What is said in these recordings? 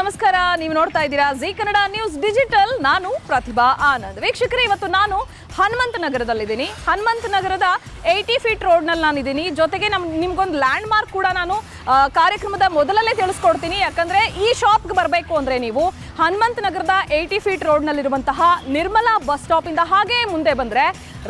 ನಮಸ್ಕಾರ. ನೀವು ನೋಡ್ತಾ ಇದ್ದೀರಾ ಜಿ ಕನ್ನಡ ನ್ಯೂಸ್ ಡಿಜಿಟಲ್. ನಾನು ಪ್ರತಿಭಾ ಆನಂದ್. ವೀಕ್ಷಕರೇ, ಇವತ್ತು ನಾನು ಹನುಮಂತ ನಗರದಲ್ಲಿದ್ದೀನಿ. ಹನುಮಂತ ನಗರದ 80 ಫೀಟ್ ರೋಡ್ನಲ್ಲಿ ನಾನಿದ್ದೀನಿ. ಜೊತೆಗೆ ನಿಮ್ಗೊಂದು ಲ್ಯಾಂಡ್ ಮಾರ್ಕ್ ಕೂಡ ನಾನು ಕಾರ್ಯಕ್ರಮದ ಮೊದಲಲ್ಲೇ ತಿಳಿಸ್ಕೊಡ್ತೀನಿ. ಯಾಕಂದರೆ ಈ ಶಾಪ್ಗೆ ಬರಬೇಕು ಅಂದರೆ ನೀವು ಹನುಮಂತ ನಗರದ 80 ಫೀಟ್ ರೋಡ್ನಲ್ಲಿರುವಂತಹ ನಿರ್ಮಲಾ ಬಸ್ ಸ್ಟಾಪಿಂದ ಹಾಗೆ ಮುಂದೆ ಬಂದರೆ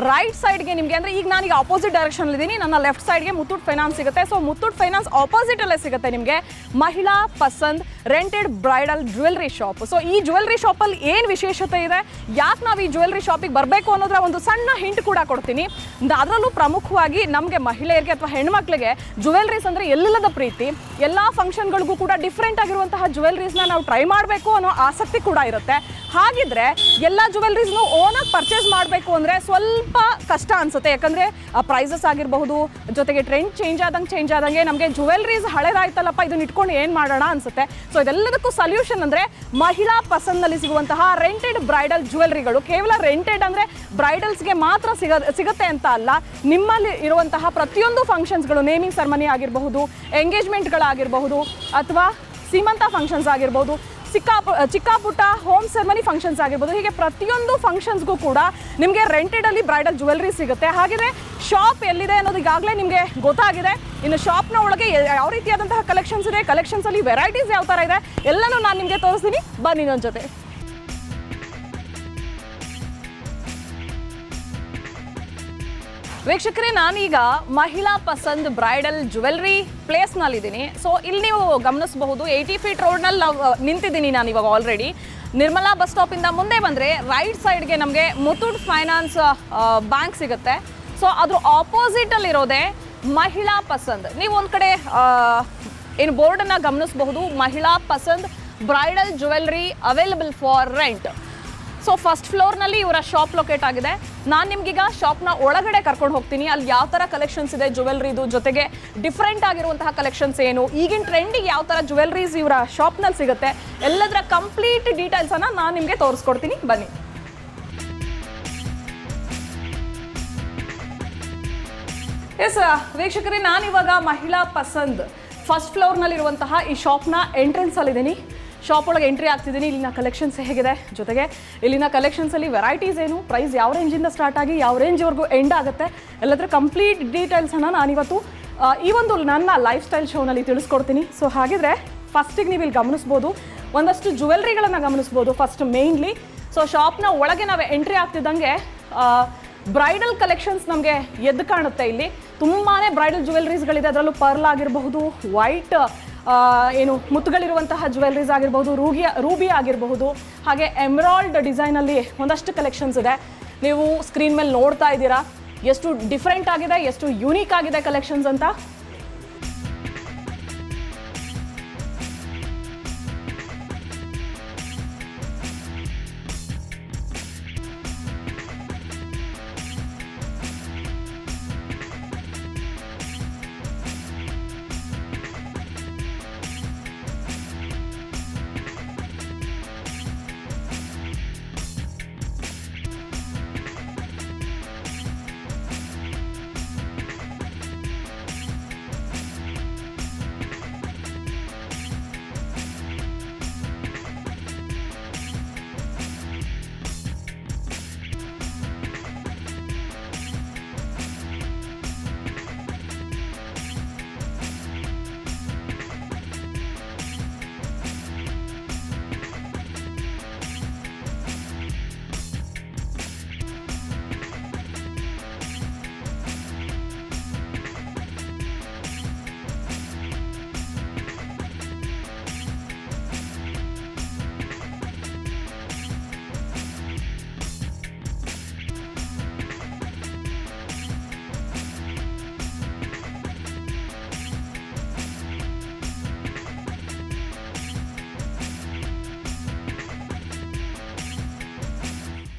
ರೈಟ್ ಸೈಡ್ಗೆ ನಿಮಗೆ, ಅಂದರೆ ಈಗ ನಾನೀಗ ಆಪೋಸಿಟ್ ಡೈರೆಕ್ಷನಲ್ಲಿದ್ದೀನಿ, ನನ್ನ ಲೆಫ್ಟ್ ಸೈಡ್ಗೆ ಮುತ್ತೂಟ್ ಫೈನಾನ್ಸ್ ಸಿಗುತ್ತೆ. ಸೊ ಮುತ್ತೂಟ್ ಫೈನಾನ್ಸ್ ಆಪೋಸಿಟಲ್ಲೇ ಸಿಗುತ್ತೆ ನಿಮಗೆ ಮಹಿಳಾ ಪಸಂದ್ rented bridal jewellery shop. So ಈ ಜ್ಯುವೆಲ್ರಿ ಶಾಪಲ್ಲಿ ಏನು ವಿಶೇಷತೆ ಇದೆ, ಯಾಕೆ ನಾವು ಈ ಜ್ಯುವೆಲ್ರಿ ಶಾಪಿಗೆ ಬರಬೇಕು ಅನ್ನೋದ್ರ ಒಂದು ಸಣ್ಣ ಹಿಂಟ್ ಕೂಡ ಕೊಡ್ತೀನಿ. ಅದರಲ್ಲೂ ಪ್ರಮುಖವಾಗಿ ನಮಗೆ ಮಹಿಳೆಯರಿಗೆ ಅಥವಾ ಹೆಣ್ಮಕ್ಳಿಗೆ ಜ್ಯುವೆಲ್ರೀಸ್ ಅಂದರೆ ಎಲ್ಲೆಲ್ಲದ ಪ್ರೀತಿ. ಎಲ್ಲ ಫಂಕ್ಷನ್ಗಳಿಗೂ ಕೂಡ ಡಿಫ್ರೆಂಟ್ ಆಗಿರುವಂತಹ ಜ್ಯುವೆಲ್ರೀಸ್ನ ನಾವು ಟ್ರೈ ಮಾಡಬೇಕು ಅನ್ನೋ ಆಸಕ್ತಿ ಕೂಡ ಇರುತ್ತೆ. ಹಾಗಿದ್ರೆ ಎಲ್ಲ ಜ್ಯುವೆಲ್ರೀಸ್ನು ಓನಾಗಿ ಪರ್ಚೇಸ್ ಮಾಡಬೇಕು ಅಂದರೆ ಸ್ವಲ್ಪ ಕಷ್ಟ ಅನಿಸುತ್ತೆ. ಯಾಕಂದರೆ ಪ್ರೈಸಸ್ ಆಗಿರಬಹುದು, ಜೊತೆಗೆ ಟ್ರೆಂಡ್ ಚೇಂಜ್ ಆದಂಗೆ ನಮಗೆ ಜ್ಯುವೆಲ್ರೀಸ್ ಹಳೆದಾಯ್ತಲ್ಲಪ್ಪ, ಇದನ್ನ ಇಟ್ಕೊಂಡು ಏನು ಮಾಡೋಣ ಅನಿಸುತ್ತೆ. ಸೊ ಇದೆಲ್ಲದಕ್ಕೂ ಸೊಲ್ಯೂಷನ್ ಅಂದರೆ ಮಹಿಳಾ ಪಸಂದ್ನಲ್ಲಿ ಸಿಗುವಂತಹ ರೆಂಟೆಡ್ ಬ್ರೈಡಲ್ ಜ್ಯುವೆಲ್ರಿಗಳು. ಕೇವಲ ರೆಂಟೆಡ್ ಅಂದರೆ ಬ್ರೈಡಲ್ಸ್ಗೆ ಮಾತ್ರ ಸಿಗುತ್ತೆ ಅಂತ ಅಲ್ಲ, ನಿಮ್ಮಲ್ಲಿ ಇರುವಂತಹ ಪ್ರತಿಯೊಂದು ಫಂಕ್ಷನ್ಸ್ಗಳು, ನೇಮಿಂಗ್ ಸೆರೆಮನಿ ಆಗಿರಬಹುದು, ಎಂಗೇಜ್ಮೆಂಟ್ಗಳಾಗಿರಬಹುದು, ಅಥವಾ ಸೀಮಂತ ಫಂಕ್ಷನ್ಸ್ ಆಗಿರ್ಬೋದು, ಚಿಕ್ಕ ಪುಟ್ಟ ಹೋಮ್ ಸೆರೆಮನಿ ಫಂಕ್ಷನ್ಸ್ ಆಗಿರ್ಬೋದು, ಹೀಗೆ ಪ್ರತಿಯೊಂದು ಫಂಕ್ಷನ್ಸ್ಗೂ ಕೂಡ ನಿಮಗೆ ರೆಂಟೆಡಲ್ಲಿ ಬ್ರೈಡಲ್ ಜ್ಯುವೆಲ್ರಿ ಸಿಗುತ್ತೆ. ಹಾಗಿದ್ರೆ ಶಾಪ್ ಎಲ್ಲಿದೆ ಅನ್ನೋದು ಈಗಾಗಲೇ ನಿಮಗೆ ಗೊತ್ತಾಗಿದೆ. ಇನ್ನು ಶಾಪ್ನ ಒಳಗೆ ಯಾವ ರೀತಿಯಾದಂತಹ ಕಲೆಕ್ಷನ್ಸ್ ಇದೆ, ಕಲೆಕ್ಷನ್ಸಲ್ಲಿ ವೆರೈಟೀಸ್ ಯಾವ ಥರ ಇದೆ, ಎಲ್ಲನೂ ನಾನು ನಿಮಗೆ ತೋರಿಸ್ತೀನಿ. ಬನ್ನಿ ನನ್ನ ಜೊತೆ. ವೀಕ್ಷಕರೇ, ನಾನೀಗ ಮಹಿಳಾ ಪಸಂದ್ ಬ್ರೈಡಲ್ ಜ್ಯುವೆಲ್ರಿ ಪ್ಲೇಸ್ನಲ್ಲಿದ್ದೀನಿ. ಸೊ ಇಲ್ಲಿ ನೀವು ಗಮನಿಸಬಹುದು, 80 ಫೀಟ್ ರೋಡ್ನಲ್ಲಿ ನಾವು ನಿಂತಿದ್ದೀನಿ ನಾನು ಇವಾಗ ಆಲ್ರೆಡಿ. ನಿರ್ಮಲಾ ಬಸ್ ಸ್ಟಾಪಿಂದ ಮುಂದೆ ಬಂದರೆ ರೈಟ್ ಸೈಡ್ಗೆ ನಮಗೆ ಮುತ್ತೂಟ್ ಫೈನಾನ್ಸ್ ಬ್ಯಾಂಕ್ ಸಿಗುತ್ತೆ. ಸೊ ಅದ್ರ ಆಪೋಸಿಟಲ್ಲಿರೋದೇ ಮಹಿಳಾ ಪಸಂದ್. ನೀವು ಒಂದು ಕಡೆ ಏನು ಬೋರ್ಡನ್ನು ಗಮನಿಸಬಹುದು, Mahila Pasand bridal jewellery available for rent. So first ಫ್ಲೋರ್ನಲ್ಲಿ ಇವರ ಶಾಪ್ ಲೊಕೇಟ್ ಆಗಿದೆ. ನಾನು ನಿಮಗೀಗ ಶಾಪ್ನ ಒಳಗಡೆ ಕರ್ಕೊಂಡು ಹೋಗ್ತೀನಿ. ಅಲ್ಲಿ ಯಾವ ಥರ ಕಲೆಕ್ಷನ್ಸ್ ಇದೆ ಜ್ಯುವೆಲ್ರಿದು, ಜೊತೆಗೆ ಡಿಫ್ರೆಂಟ್ ಆಗಿರುವಂತಹ ಕಲೆಕ್ಷನ್ಸ್ ಏನು, ಈಗಿನ ಟ್ರೆಂಡಿಗೆ ಯಾವ ಥರ ಜ್ಯುವೆಲ್ರೀಸ್ ಇವರ ಶಾಪ್ನಲ್ಲಿ ಸಿಗುತ್ತೆ, ಎಲ್ಲದರ ಕಂಪ್ಲೀಟ್ ಡೀಟೇಲ್ಸನ್ನು ನಾನು ನಿಮಗೆ ತೋರಿಸ್ಕೊಡ್ತೀನಿ. ಬನ್ನಿ. ಎಸ್ ವೀಕ್ಷಕರೇ, ನಾನಿವಾಗ ಮಹಿಳಾ ಪಸಂದ್ ಫಸ್ಟ್ ಫ್ಲೋರ್ನಲ್ಲಿರುವಂತಹ ಈ ಶಾಪ್ನ ಎಂಟ್ರೆನ್ಸಲ್ಲಿದ್ದೀನಿ. ಶಾಪ್ ಒಳಗೆ ಎಂಟ್ರಿ ಆಗ್ತಿದ್ದೀನಿ. ಇಲ್ಲಿನ ಕಲೆಕ್ಷನ್ಸ್ ಹೇಗಿದೆ, ಜೊತೆಗೆ ಇಲ್ಲಿನ ಕಲೆಕ್ಷನ್ಸಲ್ಲಿ ವೆರೈಟೀಸ್ ಏನು, ಪ್ರೈಸ್ ಯಾವ ರೇಂಜಿಂದ ಸ್ಟಾರ್ಟ್ ಆಗಿ ಯಾವ ರೇಂಜ್ವರೆಗೂ ಎಂಡ್ ಆಗುತ್ತೆ, ಎಲ್ಲದರ ಕಂಪ್ಲೀಟ್ ಡೀಟೇಲ್ಸನ್ನು ನಾನಿವತ್ತು ಈ ಒಂದು ನನ್ನ ಲೈಫ್ ಸ್ಟೈಲ್ ಶೋನಲ್ಲಿ ತಿಳಿಸ್ಕೊಡ್ತೀನಿ. ಸೊ ಹಾಗಿದ್ರೆ ಫಸ್ಟಿಗೆ ನೀವು ಇಲ್ಲಿ ಗಮನಿಸ್ಬೋದು, ಒಂದಷ್ಟು ಜ್ಯುವೆಲ್ರಿಗಳನ್ನು ಗಮನಿಸ್ಬೋದು ಫಸ್ಟ್ ಮೇಯ್ನ್ಲಿ. ಸೊ ಶಾಪ್ನ ಒಳಗೆ ನಾವು ಎಂಟ್ರಿ ಆಗ್ತಿದ್ದಂಗೆ ಬ್ರೈಡಲ್ ಕಲೆಕ್ಷನ್ಸ್ ನಮಗೆ ಎದ್ದು ಕಾಣುತ್ತೆ. ಇಲ್ಲಿ ತುಂಬಾ ಬ್ರೈಡಲ್ ಜ್ಯುವೆಲ್ರೀಸ್ಗಳಿದೆ. ಅದರಲ್ಲೂ ಪರ್ಲ್ ಆಗಿರಬಹುದು, ವೈಟ್ ಏನು ಮುತ್ತುಗಳಿರುವಂತಹ ಜ್ಯುವೆಲ್ರೀಸ್ ಆಗಿರ್ಬೋದು, ರೂಬಿ ಆಗಿರಬಹುದು, ಹಾಗೆ ಎಮರಾಲ್ಡ್ ಡಿಸೈನಲ್ಲಿ ಒಂದಷ್ಟು ಕಲೆಕ್ಷನ್ಸ್ ಇದೆ. ನೀವು ಸ್ಕ್ರೀನ್ ಮೇಲೆ ನೋಡ್ತಾ ಇದ್ದೀರಾ ಎಷ್ಟು ಡಿಫ್ರೆಂಟ್ ಆಗಿದೆ, ಎಷ್ಟು ಯೂನಿಕ್ ಆಗಿದೆ ಕಲೆಕ್ಷನ್ಸ್ ಅಂತ.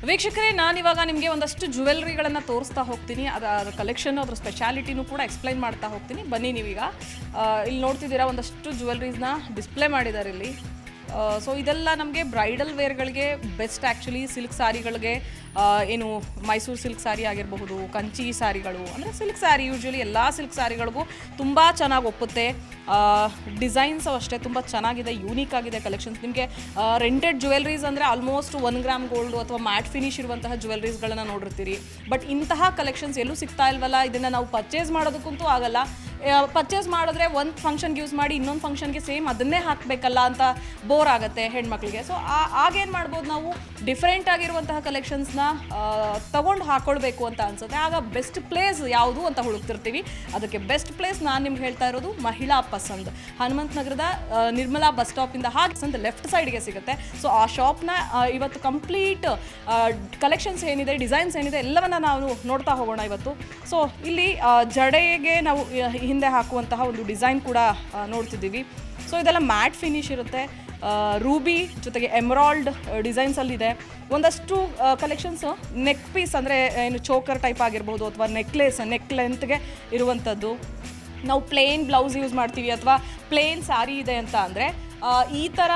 ವೀಕ್ಷಕರೇ, ನಾನಿವಾಗ ನಿಮಗೆ ಒಂದಷ್ಟು ಜ್ಯುವೆಲ್ರಿಗಳನ್ನು ತೋರಿಸ್ತಾ ಹೋಗ್ತೀನಿ. ಅದರ ಕಲೆಕ್ಷನ್, ಅದರ ಸ್ಪೆಷಾಲಿಟಿನೂ ಕೂಡ ಎಕ್ಸ್ಪ್ಲೈನ್ ಮಾಡ್ತಾ ಹೋಗ್ತೀನಿ. ಬನ್ನಿ. ನೀವೀಗ ಇಲ್ಲಿ ನೋಡ್ತಿದ್ದೀರಾ, ಒಂದಷ್ಟು ಜ್ಯುವೆಲ್ರೀಸ್ನ ಡಿಸ್ಪ್ಲೇ ಮಾಡಿದ್ದಾರೆ ಇಲ್ಲಿ. ಸೊ ಇದೆಲ್ಲ ನಮಗೆ ಬ್ರೈಡಲ್ ವೇರ್ಗಳಿಗೆ ಬೆಸ್ಟ್ ಆ್ಯಕ್ಚುಲಿ. ಸಿಲ್ಕ್ ಸಾರಿಗಳಿಗೆ ಏನು ಮೈಸೂರು ಸಿಲ್ಕ್ ಸಾರಿ ಆಗಿರಬಹುದು, ಕಂಚಿ ಸಾರಿಗಳು, ಅಂದರೆ ಸಿಲ್ಕ್ ಸಾರಿ ಯೂಶ್ವಲಿ ಎಲ್ಲ ಸಿಲ್ಕ್ ಸಾರಿಗಳಿಗೂ ತುಂಬ ಚೆನ್ನಾಗಿ ಒಪ್ಪುತ್ತೆ. ಡಿಸೈನ್ಸು ಅಷ್ಟೇ ತುಂಬ ಚೆನ್ನಾಗಿದೆ, ಯೂನಿಕ್ ಆಗಿದೆ ಕಲೆಕ್ಷನ್ಸ್. ನಿಮಗೆ ರೆಂಟೆಡ್ ಜ್ಯುವೆಲ್ರೀಸ್ ಅಂದರೆ ಆಲ್ಮೋಸ್ಟ್ 1 ಗ್ರಾಮ್ ಗೋಲ್ಡು ಅಥವಾ ಮ್ಯಾಟ್ ಫಿನಿಶ್ ಇರುವಂತಹ ಜ್ಯುವೆಲ್ರೀಸ್ಗಳನ್ನು ನೋಡಿರ್ತೀರಿ. ಬಟ್ ಇಂತಹ ಕಲೆಕ್ಷನ್ಸ್ ಎಲ್ಲೂ ಸಿಗ್ತಾ ಇಲ್ವಲ್ಲ, ಇದನ್ನು ನಾವು ಪರ್ಚೇಸ್ ಮಾಡೋದಕ್ಕಂತೂ ಆಗಲ್ಲ. ಪರ್ಚೇಸ್ ಮಾಡಿದ್ರೆ ಒಂದು ಫಂಕ್ಷನ್ಗೆ ಯೂಸ್ ಮಾಡಿ ಇನ್ನೊಂದು ಫಂಕ್ಷನ್ಗೆ ಸೇಮ್ ಅದನ್ನೇ ಹಾಕಬೇಕಲ್ಲ ಅಂತ ಬೋರ್ ಆಗುತ್ತೆ ಹೆಣ್ಮಕ್ಳಿಗೆ. ಸೊ ಆಗೇನು ಮಾಡ್ಬೋದು, ನಾವು ಡಿಫ್ರೆಂಟ್ ಆಗಿರುವಂತಹ ಕಲೆಕ್ಷನ್ಸ್ನ ತೊಗೊಂಡು ಹಾಕ್ಕೊಳ್ಬೇಕು ಅಂತ ಅನ್ಸುತ್ತೆ. ಆಗ ಬೆಸ್ಟ್ ಪ್ಲೇಸ್ ಯಾವುದು ಅಂತ ಹುಡುಕ್ತಿರ್ತೀವಿ. ಅದಕ್ಕೆ ಬೆಸ್ಟ್ ಪ್ಲೇಸ್ ನಾನು ನಿಮ್ಗೆ ಹೇಳ್ತಾ ಇರೋದು ಮಹಿಳಾ ಪಸಂದ್, ಹನುಮಂತ ನಗರದ ನಿರ್ಮಲಾ ಬಸ್ ಸ್ಟಾಪಿಂದ ಹಾಗೆ ಸಂದ ಲೆಫ್ಟ್ ಸೈಡ್ಗೆ ಸಿಗುತ್ತೆ. ಸೊ ಆ ಶಾಪ್ನ ಇವತ್ತು ಕಂಪ್ಲೀಟ್ ಕಲೆಕ್ಷನ್ಸ್ ಏನಿದೆ, ಡಿಸೈನ್ಸ್ ಏನಿದೆ ಎಲ್ಲವನ್ನ ನಾವು ನೋಡ್ತಾ ಹೋಗೋಣ ಇವತ್ತು. ಸೊ ಇಲ್ಲಿ ಜಡೆಗೆ ನಾವು ಹಿಂದೆ ಹಾಕುವಂತಹ ಒಂದು ಡಿಸೈನ್ ಕೂಡ ನೋಡ್ತಿದ್ದೀವಿ. ಸೊ ಇದೆಲ್ಲ ಮ್ಯಾಟ್ ಫಿನಿಶ್ ಇರುತ್ತೆ, ರೂಬಿ ಜೊತೆಗೆ ಎಮರಾಲ್ಡ್ ಡಿಸೈನ್ಸಲ್ಲಿದೆ. ಒಂದಷ್ಟು ಕಲೆಕ್ಷನ್ಸು ನೆಕ್ ಪೀಸ್ ಅಂದರೆ ಏನು ಚೋಕರ್ ಟೈಪ್ ಆಗಿರ್ಬೋದು ಅಥವಾ ನೆಕ್ ಲೆಂತ್ಗೆ ಇರುವಂಥದ್ದು. ನಾವು ಪ್ಲೇನ್ ಬ್ಲೌಸ್ ಯೂಸ್ ಮಾಡ್ತೀವಿ ಅಥವಾ ಪ್ಲೇನ್ ಸ್ಯಾರಿ ಇದೆ ಅಂತ ಅಂದರೆ ಈ ಥರ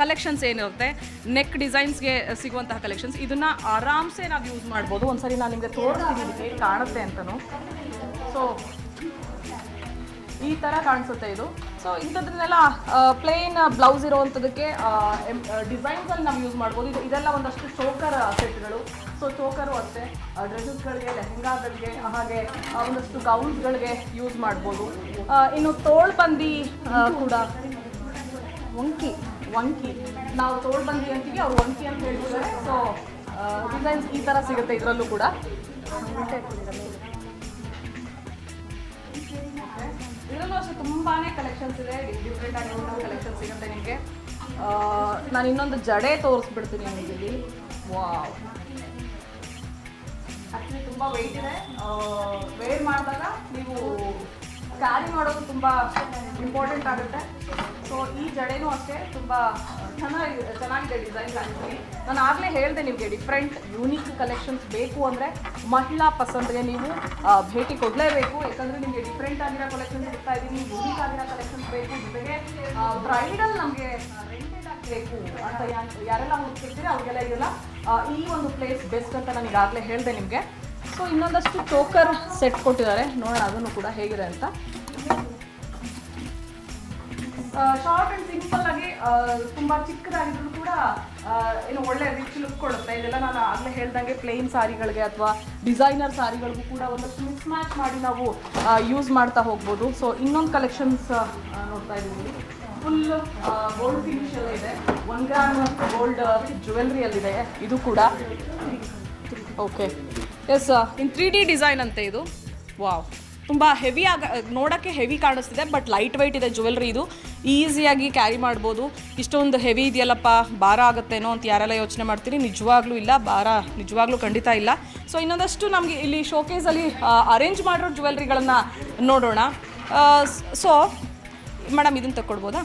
ಕಲೆಕ್ಷನ್ಸ್ ಏನಿರುತ್ತೆ, ನೆಕ್ ಡಿಸೈನ್ಸ್ಗೆ ಸಿಗುವಂತಹ ಕಲೆಕ್ಷನ್ಸ್, ಇದನ್ನು ಆರಾಮ್ಸೆ ನಾವು ಯೂಸ್ ಮಾಡ್ಬೋದು. ಒಂದ್ಸರಿ ನಾನು ನಿಮಗೆ ತೋರಿಸ್ತೀನಿ ಹೇಗೆ ಕಾಣುತ್ತೆ ಅಂತಲೂ. ಸೊ ಈ ಥರ ಕಾಣಿಸುತ್ತೆ ಇದು. ಸೊ ಇಂಥದ್ದನ್ನೆಲ್ಲ ಪ್ಲೇನ್ ಬ್ಲೌಸ್ ಇರೋವಂಥದ್ದಕ್ಕೆ ಡಿಸೈನ್ಸಲ್ಲಿ ನಾವು ಯೂಸ್ ಮಾಡ್ಬೋದು. ಇದೆಲ್ಲ ಒಂದಷ್ಟು ಚೋಕರ್ ಸೆಟ್ಗಳು. ಸೊ ಚೋಕರು ಅಷ್ಟೇ ಡ್ರೆಸ್ಸಸ್ಗಳಿಗೆ, ಲೆಹೆಂಗಾಗಳಿಗೆ, ಹಾಗೆ ಒಂದಷ್ಟು ಗೌನ್ಸ್ಗಳಿಗೆ ಯೂಸ್ ಮಾಡ್ಬೋದು. ಇನ್ನು ತೋಳ್ಬಂದಿ ಕೂಡ, ವಂಕಿ ನಾವು ತೋಳ್ಬಂದಿ ಅಂತೀವಿ, ಅವ್ರು ವಂಕಿ ಅಂತ ಹೇಳ್ತಿದ್ದಾರೆ. ಸೊ ಡಿಸೈನ್ಸ್ ಈ ಥರ ಸಿಗುತ್ತೆ ಇದರಲ್ಲೂ ಕೂಡ. ಇದರಲ್ಲೂ ಅಷ್ಟೇ ತುಂಬಾ ಕಲೆಕ್ಷನ್ಸ್ ಇದೆ, ಡಿಫ್ರೆಂಟ್ ಆಗಿರುವಂಥ ಕಲೆಕ್ಷನ್ಸ್ ಸಿಗುತ್ತೆ ನಿಮಗೆ. ನಾನು ಇನ್ನೊಂದು ಜಡೆ ತೋರಿಸ್ಬಿಡ್ತೀನಿ ನಿಮಗೆ ಇಲ್ಲಿ. ವಾವ್, ಆ್ಯಕ್ಚುಲಿ ತುಂಬ ವೆಯ್ಟ್ ಇದೆ. ವೇರ್ ಮಾಡಿದಾಗ ನೀವು ಕ್ಯಾರಿ ಮಾಡೋದು ತುಂಬ ಇಂಪಾರ್ಟೆಂಟ್ ಆಗುತ್ತೆ. ಸೊ ಈ ಜಡೆನೂ ಅಷ್ಟೇ ತುಂಬ ಚೆನ್ನಾಗಿದೆ ಡಿಸೈನ್ಸ್. ಆ್ಯಕ್ಚುಲಿ ನಾನು ಆಗಲೇ ಹೇಳಿದೆ ನಿಮಗೆ, ಡಿಫ್ರೆಂಟ್ ಯೂನಿಕ್ ಕಲೆಕ್ಷನ್ಸ್ ಬೇಕು ಅಂದರೆ ಮಹಿಳಾ ಪಸಂದ್ಗೆ ನೀವು ಭೇಟಿ ಕೊಡಲೇಬೇಕು. ಯಾಕಂದರೆ ನಿಮಗೆ ಡಿಫ್ರೆಂಟ್ ಆಗಿರೋ ಕಲೆಕ್ಷನ್ಸ್ ಸಿಗ್ತಾ ಇದ್ದೀನಿ, ಯೂನಿಕ್ ಆಗಿರೋ ಕಲೆಕ್ಷನ್ಸ್ ಬೇಕು. ಜೊತೆಗೆ ಬ್ರೈಡಲ್ ನಮಗೆ ರೆಂಟೆಡ್ ಆಗಬೇಕು ಅಂತ ಯಾರೆಲ್ಲ ಹುಡುಕ್ತಿರ್ತೀರಿ ಅವ್ರಿಗೆಲ್ಲ ಇದೆಲ್ಲ ಈ ಒಂದು ಪ್ಲೇಸ್ ಬೆಸ್ಟ್ ಅಂತ ನಾನು ಈಗಾಗಲೇ ಹೇಳಿದೆ ನಿಮಗೆ. ಸೊ ಇನ್ನೊಂದಷ್ಟು ಚೋಕರ್ ಸೆಟ್ ಕೊಟ್ಟಿದ್ದಾರೆ, ನೋಡೋಣ ಅದನ್ನು ಕೂಡ ಹೇಗಿದೆ ಅಂತ. ಶಾರ್ಟ್ ಆ್ಯಂಡ್ ಸಿಂಪಲ್ ಆಗಿ ತುಂಬ ಚಿಕ್ಕದಾಗಿದ್ರು ಕೂಡ ಏನು ಒಳ್ಳೆ ರಿಚ್ ಲುಕ್ ಕೊಡುತ್ತೆ. ಇದೆಲ್ಲ ನಾನು ಆಗಲೇ ಹೇಳ್ದಂಗೆ ಪ್ಲೇನ್ ಸಾರಿಗಳಿಗೆ ಅಥವಾ ಡಿಸೈನರ್ ಸಾರಿಗಳಿಗೂ ಕೂಡ ಒಂದಷ್ಟು ಮಿಕ್ಸ್ ಮ್ಯಾಚ್ ಮಾಡಿ ನಾವು ಯೂಸ್ ಮಾಡ್ತಾ ಹೋಗ್ಬೋದು. ಸೊ ಇನ್ನೊಂದು ಕಲೆಕ್ಷನ್ಸ್ ನೋಡ್ತಾ ಇದ್ದೀವಿ. ಫುಲ್ ಗೋಲ್ಡ್ ಫಿನಿಶ್ ಎಲ್ಲ ಇದೆ, 1 ಗ್ರಾಮ್ ಗೋಲ್ಡ್ ಜ್ಯುವೆಲ್ರಿಯಲ್ಲಿದೆ ಇದು ಕೂಡ. ಓಕೆ, ಎಸ್, ಇನ್ 3D ಡಿಸೈನ್ ಅಂತೆ ಇದು. ವಾವ್, ತುಂಬ ನೋಡೋಕ್ಕೆ ಹೆವಿ ಕಾಣಿಸ್ತಿದೆ, ಬಟ್ ಲೈಟ್ ವೆಯ್ಟ್ ಇದೆ ಜ್ಯುವೆಲ್ರಿ. ಇದು ಈಸಿಯಾಗಿ ಕ್ಯಾರಿ ಮಾಡ್ಬೋದು. ಇಷ್ಟೊಂದು ಹೆವಿ ಇದೆಯಲ್ಲಪ್ಪ, ಭಾರ ಆಗುತ್ತೇನೋ ಅಂತ ಯಾರೆಲ್ಲ ಯೋಚನೆ ಮಾಡ್ತೀರಿ, ನಿಜವಾಗ್ಲೂ ಇಲ್ಲ, ಭಾರ ನಿಜವಾಗ್ಲೂ ಖಂಡಿತ ಇಲ್ಲ. ಸೊ ಇನ್ನೊಂದಷ್ಟು ನಮಗೆ ಇಲ್ಲಿ ಶೋಕೇಸಲ್ಲಿ ಅರೇಂಜ್ ಮಾಡಿರೋ ಜ್ಯುವೆಲ್ರಿಗಳನ್ನು ನೋಡೋಣ. ಸೊ ಮೇಡಮ್ ಇದನ್ನು ತಗೊಳ್ಬೋದಾ?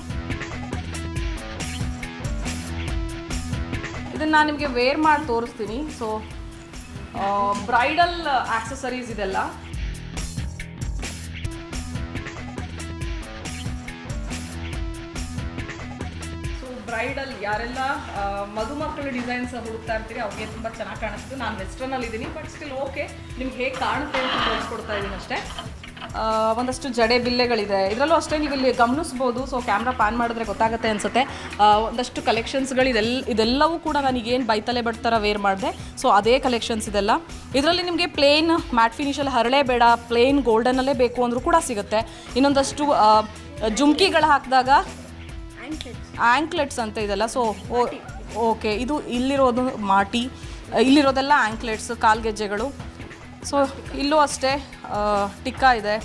ಇದನ್ನು ನಾನು ನಿಮಗೆ ವೇರ್ ಮಾಡಿ ತೋರಿಸ್ತೀನಿ. ಸೊ ಬ್ರೈಡಲ್ ಆಕ್ಸೆಸರೀಸ್ ಇದೆಲ್ಲ. ಬ್ರೈಡಲ್ ಯಾರೆಲ್ಲ ಮಧುಮಕ್ಕಳ ಡಿಸೈನ್ಸ್ ಹುಡುಕ್ತಾ ಇರ್ತೀರಿ ಅವ್ರಿಗೆ ತುಂಬ ಚೆನ್ನಾಗಿ ಕಾಣಿಸ್ತು. ನಾನು ವೆಸ್ಟರ್ನಲ್ಲಿ ಇದ್ದೀನಿ, ಬಟ್ ಸ್ಟಿಲ್ ಓಕೆ, ನಿಮ್ಗೆ ಹೇಗೆ ಕಾಣುತ್ತೆ ಅಂತ ತೋರಿಸ್ಕೊಡ್ತಾ ಇದ್ದೀನಿ ಅಷ್ಟೇ. ಒಂದಷ್ಟು ಜಡೆ ಬಿಲ್ಲೆಗಳಿದೆ ಇದರಲ್ಲೂ ಅಷ್ಟೇ, ನೀವು ಇಲ್ಲಿ ಗಮನಿಸ್ಬೋದು. ಸೊ ಕ್ಯಾಮ್ರಾ ಪ್ಯಾನ್ ಮಾಡಿದ್ರೆ ಗೊತ್ತಾಗುತ್ತೆ ಅನಿಸುತ್ತೆ. ಒಂದಷ್ಟು ಕಲೆಕ್ಷನ್ಸ್ಗಳು ಇದೆಲ್ಲವೂ ಕೂಡ ನನಗೇನು ಬೈತಲೆ ಬಟ್ ವೇರ್ ಮಾಡಿದೆ. ಸೊ ಅದೇ ಕಲೆಕ್ಷನ್ಸ್ ಇದೆಲ್ಲ. ಇದರಲ್ಲಿ ನಿಮಗೆ ಪ್ಲೇನ್ ಮ್ಯಾಟ್ ಫಿನಿಷಲ್ಲಿ ಹರಳೆ ಬೇಡ, ಪ್ಲೇನ್ ಗೋಲ್ಡನಲ್ಲೇ ಬೇಕು ಅಂದರೂ ಕೂಡ ಸಿಗುತ್ತೆ. ಇನ್ನೊಂದಷ್ಟು ಜುಮ್ಕಿಗಳು ಹಾಕಿದಾಗ ಆ್ಯಂಕ್ಲೆಟ್ಸ್ ಅಂತ ಇದೆಲ್ಲ. ಸೊ ಓಕೆ, ಇದು ಇಲ್ಲಿರೋದು ಮಾಟಿ, ಇಲ್ಲಿರೋದೆಲ್ಲ ಆ್ಯಂಕ್ಲೆಟ್ಸ್, ಕಾಲ್ಗೆಜ್ಜೆಗಳು. ಸೊ ಇಲ್ಲೂ ಅಷ್ಟೇ ಟಿಕ್ಕಾ ಇದೆ,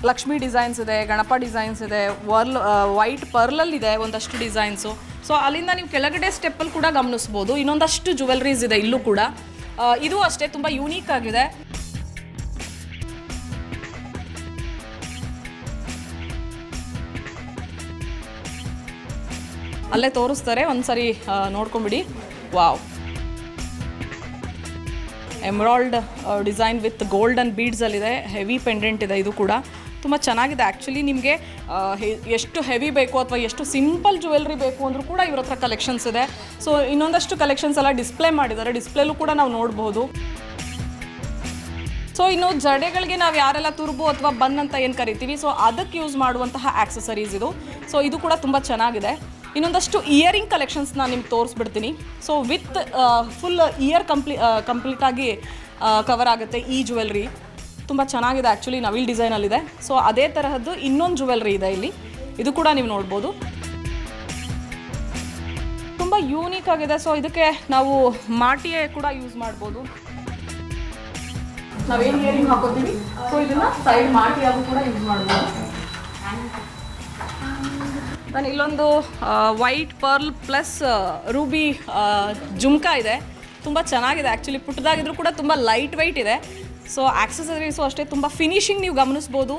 ಲಕ್ಷ್ಮಿ ಡಿಸೈನ್ಸ್ ಇದೆ, ಗಣಪ ಡಿಸೈನ್ಸ್ ಇದೆ, ವೈಟ್ ಪರ್ಲಲ್ಲಿದೆ ಒಂದಷ್ಟು ಡಿಸೈನ್ಸು. ಸೊ ಅಲ್ಲಿಂದ ನೀವು ಕೆಳಗಡೆ ಸ್ಟೆಪ್ಪಲ್ಲಿ ಕೂಡ ಗಮನಿಸ್ಬೋದು. ಇನ್ನೊಂದಷ್ಟು ಜ್ಯುವೆಲ್ರೀಸ್ ಇದೆ ಇಲ್ಲೂ ಕೂಡ. ಇದು ಅಷ್ಟೇ ತುಂಬ ಯೂನಿಕ್ ಆಗಿದೆ. ಅಲ್ಲೇ ತೋರಿಸ್ತಾರೆ, ಒಂದ್ಸರಿ ನೋಡ್ಕೊಂಬಿಡಿ. Wow, emerald design with golden ಬೀಡ್ಸಲ್ಲಿದೆ, ಹೆವಿ ಪೆಂಡೆಂಟ್ ಇದೆ. ಇದು ಕೂಡ ತುಂಬ ಚೆನ್ನಾಗಿದೆ. ಆ್ಯಕ್ಚುಲಿ ನಿಮಗೆ ಎಷ್ಟು ಹೆವಿ ಬೇಕು ಅಥವಾ ಎಷ್ಟು ಸಿಂಪಲ್ ಜ್ಯುವೆಲ್ರಿ ಬೇಕು ಅಂದರೂ ಕೂಡ ಇವ್ರ ಹತ್ರ ಕಲೆಕ್ಷನ್ಸ್ ಇದೆ. ಸೊ ಇನ್ನೊಂದಷ್ಟು ಕಲೆಕ್ಷನ್ಸ್ ಎಲ್ಲ ಡಿಸ್ಪ್ಲೇ ಮಾಡಿದ್ದಾರೆ, ಡಿಸ್ಪ್ಲೇಲೂ ಕೂಡ ನಾವು ನೋಡ್ಬೋದು. ಸೊ ಇನ್ನು ಜಡೆಗಳಿಗೆ ನಾವು ಯಾರೆಲ್ಲ ತುರ್ಬು ಅಥವಾ ಬನ್ ಅಂತ ಏನು ಕರಿತೀವಿ, ಸೊ ಅದಕ್ಕೆ ಯೂಸ್ ಮಾಡುವಂತಹ ಆಕ್ಸೆಸರೀಸ್ ಇದು. ಸೊ ಇದು ಕೂಡ ತುಂಬ ಚೆನ್ನಾಗಿದೆ. ಇನ್ನೊಂದಷ್ಟು ಇಯರಿಂಗ್ ಕಲೆಕ್ಷನ್ಸ್ ನಾನು ನಿಮ್ಗೆ ತೋರಿಸ್ಬಿಡ್ತೀನಿ. ಸೊ ವಿತ್ ಫುಲ್ ಇಯರ್ ಕಂಪ್ಲೀಟಾಗಿ ಕವರ್ ಆಗುತ್ತೆ ಈ ಜ್ಯುವೆಲ್ರಿ. ತುಂಬ ಚೆನ್ನಾಗಿದೆ ಆ್ಯಕ್ಚುಲಿ, ನವಿಲ್ ಡಿಸೈನಲ್ಲಿದೆ. ಸೊ ಅದೇ ತರಹದ್ದು ಇನ್ನೊಂದು ಜ್ಯುವೆಲ್ರಿ ಇದೆ ಇಲ್ಲಿ, ಇದು ಕೂಡ ನೀವು ನೋಡ್ಬೋದು. ತುಂಬ ಯೂನಿಕ್ ಆಗಿದೆ. ಸೊ ಇದಕ್ಕೆ ನಾವು ಮಾಟಿಯೇ ಕೂಡ ಯೂಸ್ ಮಾಡ್ಬೋದು. ನಾವೇನು ಇಯರಿಂಗ್ ಹಾಕೋತೀವಿ, ಸೊ ಇದನ್ನು ಸೈಡ್ ಮಾಟಿಯಾಗೂ ಕೂಡ ಯೂಸ್ ಮಾಡ್ಬೋದು. ನಾನು ಇಲ್ಲೊಂದು white pearl plus Ruby jhumka ಇದೆ. ತುಂಬ ಚೆನ್ನಾಗಿದೆ ಆ್ಯಕ್ಚುಲಿ, ಪುಟ್ಟದಾಗಿದ್ರೂ ಕೂಡ ತುಂಬ ಲೈಟ್ ವೆಯ್ಟ್ ಇದೆ. ಸೊ ಆಕ್ಸೆಸರೀಸು ಅಷ್ಟೇ ತುಂಬ ಫಿನಿಶಿಂಗ್ ನೀವು ಗಮನಿಸ್ಬೋದು.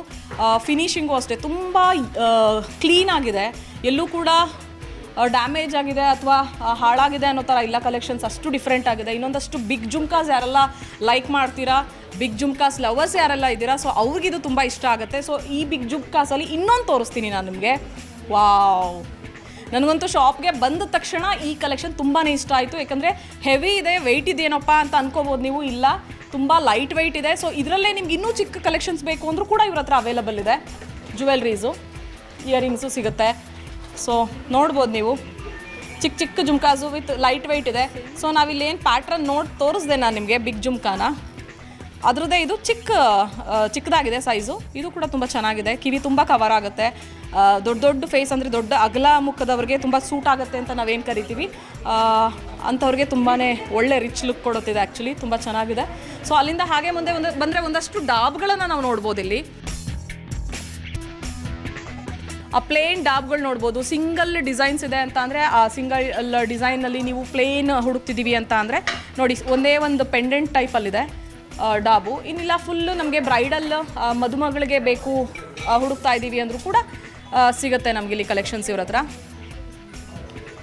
ಫಿನಿಶಿಂಗು ಅಷ್ಟೇ ತುಂಬ ಕ್ಲೀನ್ ಆಗಿದೆ, ಎಲ್ಲೂ ಕೂಡ ಡ್ಯಾಮೇಜ್ ಆಗಿದೆ ಅಥವಾ ಹಾಳಾಗಿದೆ ಅನ್ನೋ ಥರ ಇಲ್ಲ. ಕಲೆಕ್ಷನ್ಸ್ ಅಷ್ಟು ಡಿಫ್ರೆಂಟ್ ಆಗಿದೆ. ಇನ್ನೊಂದಷ್ಟು ಬಿಗ್ ಜುಮ್ಕಾಸ್ ಯಾರೆಲ್ಲ ಲೈಕ್ ಮಾಡ್ತೀರಾ, ಬಿಗ್ ಜುಮ್ಕಾಸ್ ಲವರ್ಸ್ ಯಾರೆಲ್ಲ ಇದ್ದೀರಾ, ಸೊ ಅವ್ರಿಗಿದು ತುಂಬ ಇಷ್ಟ ಆಗುತ್ತೆ. ಸೊ ಈ ಬಿಗ್ ಜುಮ್ಕಾಸಲ್ಲಿ ಇನ್ನೊಂದು ತೋರಿಸ್ತೀನಿ ನಾನು ನಿಮಗೆ. ವಾವ್, ನನಗಂತೂ ಶಾಪ್ಗೆ ಬಂದ ತಕ್ಷಣ ಈ ಕಲೆಕ್ಷನ್ ತುಂಬಾ ಇಷ್ಟ ಆಯಿತು. ಯಾಕಂದರೆ ಹೆವಿ ಇದೆ, ವೆಯ್ಟ್ ಇದೆಯೇನಪ್ಪ ಅಂತ ಅನ್ಕೋಬೋದು ನೀವು. ಇಲ್ಲ, ತುಂಬ ಲೈಟ್ ವೆಯ್ಟ್ ಇದೆ. ಸೊ ಇದರಲ್ಲೇ ನಿಮ್ಗೆ ಇನ್ನೂ ಚಿಕ್ಕ ಕಲೆಕ್ಷನ್ಸ್ ಬೇಕು ಅಂದರೂ ಕೂಡ ಇವ್ರ ಹತ್ರ ಅವೈಲಬಲ್ ಇದೆ. ಜ್ಯುವೆಲ್ರೀಸು, ಇಯರಿಂಗ್ಸು ಸಿಗುತ್ತೆ. ಸೊ ನೋಡ್ಬೋದು ನೀವು, ಚಿಕ್ಕ ಚಿಕ್ಕ ಜುಮ್ಕಾಸು ವಿತ್ ಲೈಟ್ ವೆಯ್ಟ್ ಇದೆ. ಸೊ ನಾವಿಲ್ಲೇನು ಪ್ಯಾಟ್ರನ್ ತೋರಿಸ್ದೆ ನಾನು ನಿಮಗೆ ಬಿಗ್ ಜುಮ್ಕಾನ, ಅದರದ್ದೇ ಇದು ಚಿಕ್ಕದಾಗಿದೆ ಸೈಜು. ಇದು ಕೂಡ ತುಂಬ ಚೆನ್ನಾಗಿದೆ, ಕಿವಿ ತುಂಬ ಕವರ್ ಆಗುತ್ತೆ. ದೊಡ್ಡ ದೊಡ್ಡ ಫೇಸ್ ಅಂದರೆ ದೊಡ್ಡ ಅಗಲ ಮುಖದವ್ರಿಗೆ ತುಂಬ ಸೂಟ್ ಆಗುತ್ತೆ ಅಂತ ನಾವೇನು ಕರಿತೀವಿ, ಅಂಥವ್ರಿಗೆ ತುಂಬಾ ಒಳ್ಳೆ ರಿಚ್ ಲುಕ್ ಕೊಡುತ್ತಿದೆ ಆ್ಯಕ್ಚುಲಿ, ತುಂಬ ಚೆನ್ನಾಗಿದೆ. ಸೊ ಅಲ್ಲಿಂದ ಹಾಗೆ ಮುಂದೆ ಬಂದರೆ ಒಂದಷ್ಟು ಡಾಬ್ಗಳನ್ನು ನಾವು ನೋಡ್ಬೋದು ಇಲ್ಲಿ. ಆ ಪ್ಲೇನ್ ಡಾಬ್ಗಳು ನೋಡ್ಬೋದು. ಸಿಂಗಲ್ ಡಿಸೈನ್ಸ್ ಇದೆ ಅಂತ ಅಂದರೆ ಆ ಸಿಂಗಲ್ ಡಿಸೈನಲ್ಲಿ ನೀವು ಪ್ಲೇನ್ ಹುಡುಕ್ತಿದ್ದೀವಿ ಅಂತ ಅಂದರೆ ನೋಡಿ, ಒಂದೇ ಒಂದು ಪೆಂಡೆಂಟ್ ಟೈಪಲ್ಲಿದೆ ಡಾಬು. ಇನ್ನಿಲ್ಲ ಫುಲ್ಲು ನಮಗೆ ಬ್ರೈಡಲ್ ಮದುಮಗಳಿಗೆ ಬೇಕು ಹುಡುಕ್ತಾ ಇದ್ದೀವಿ ಅಂದರೂ ಕೂಡ ಸಿಗುತ್ತೆ ನಮಗೆ ಇಲ್ಲಿ ಕಲೆಕ್ಷನ್ಸ್ ಇವ್ರ ಹತ್ರ.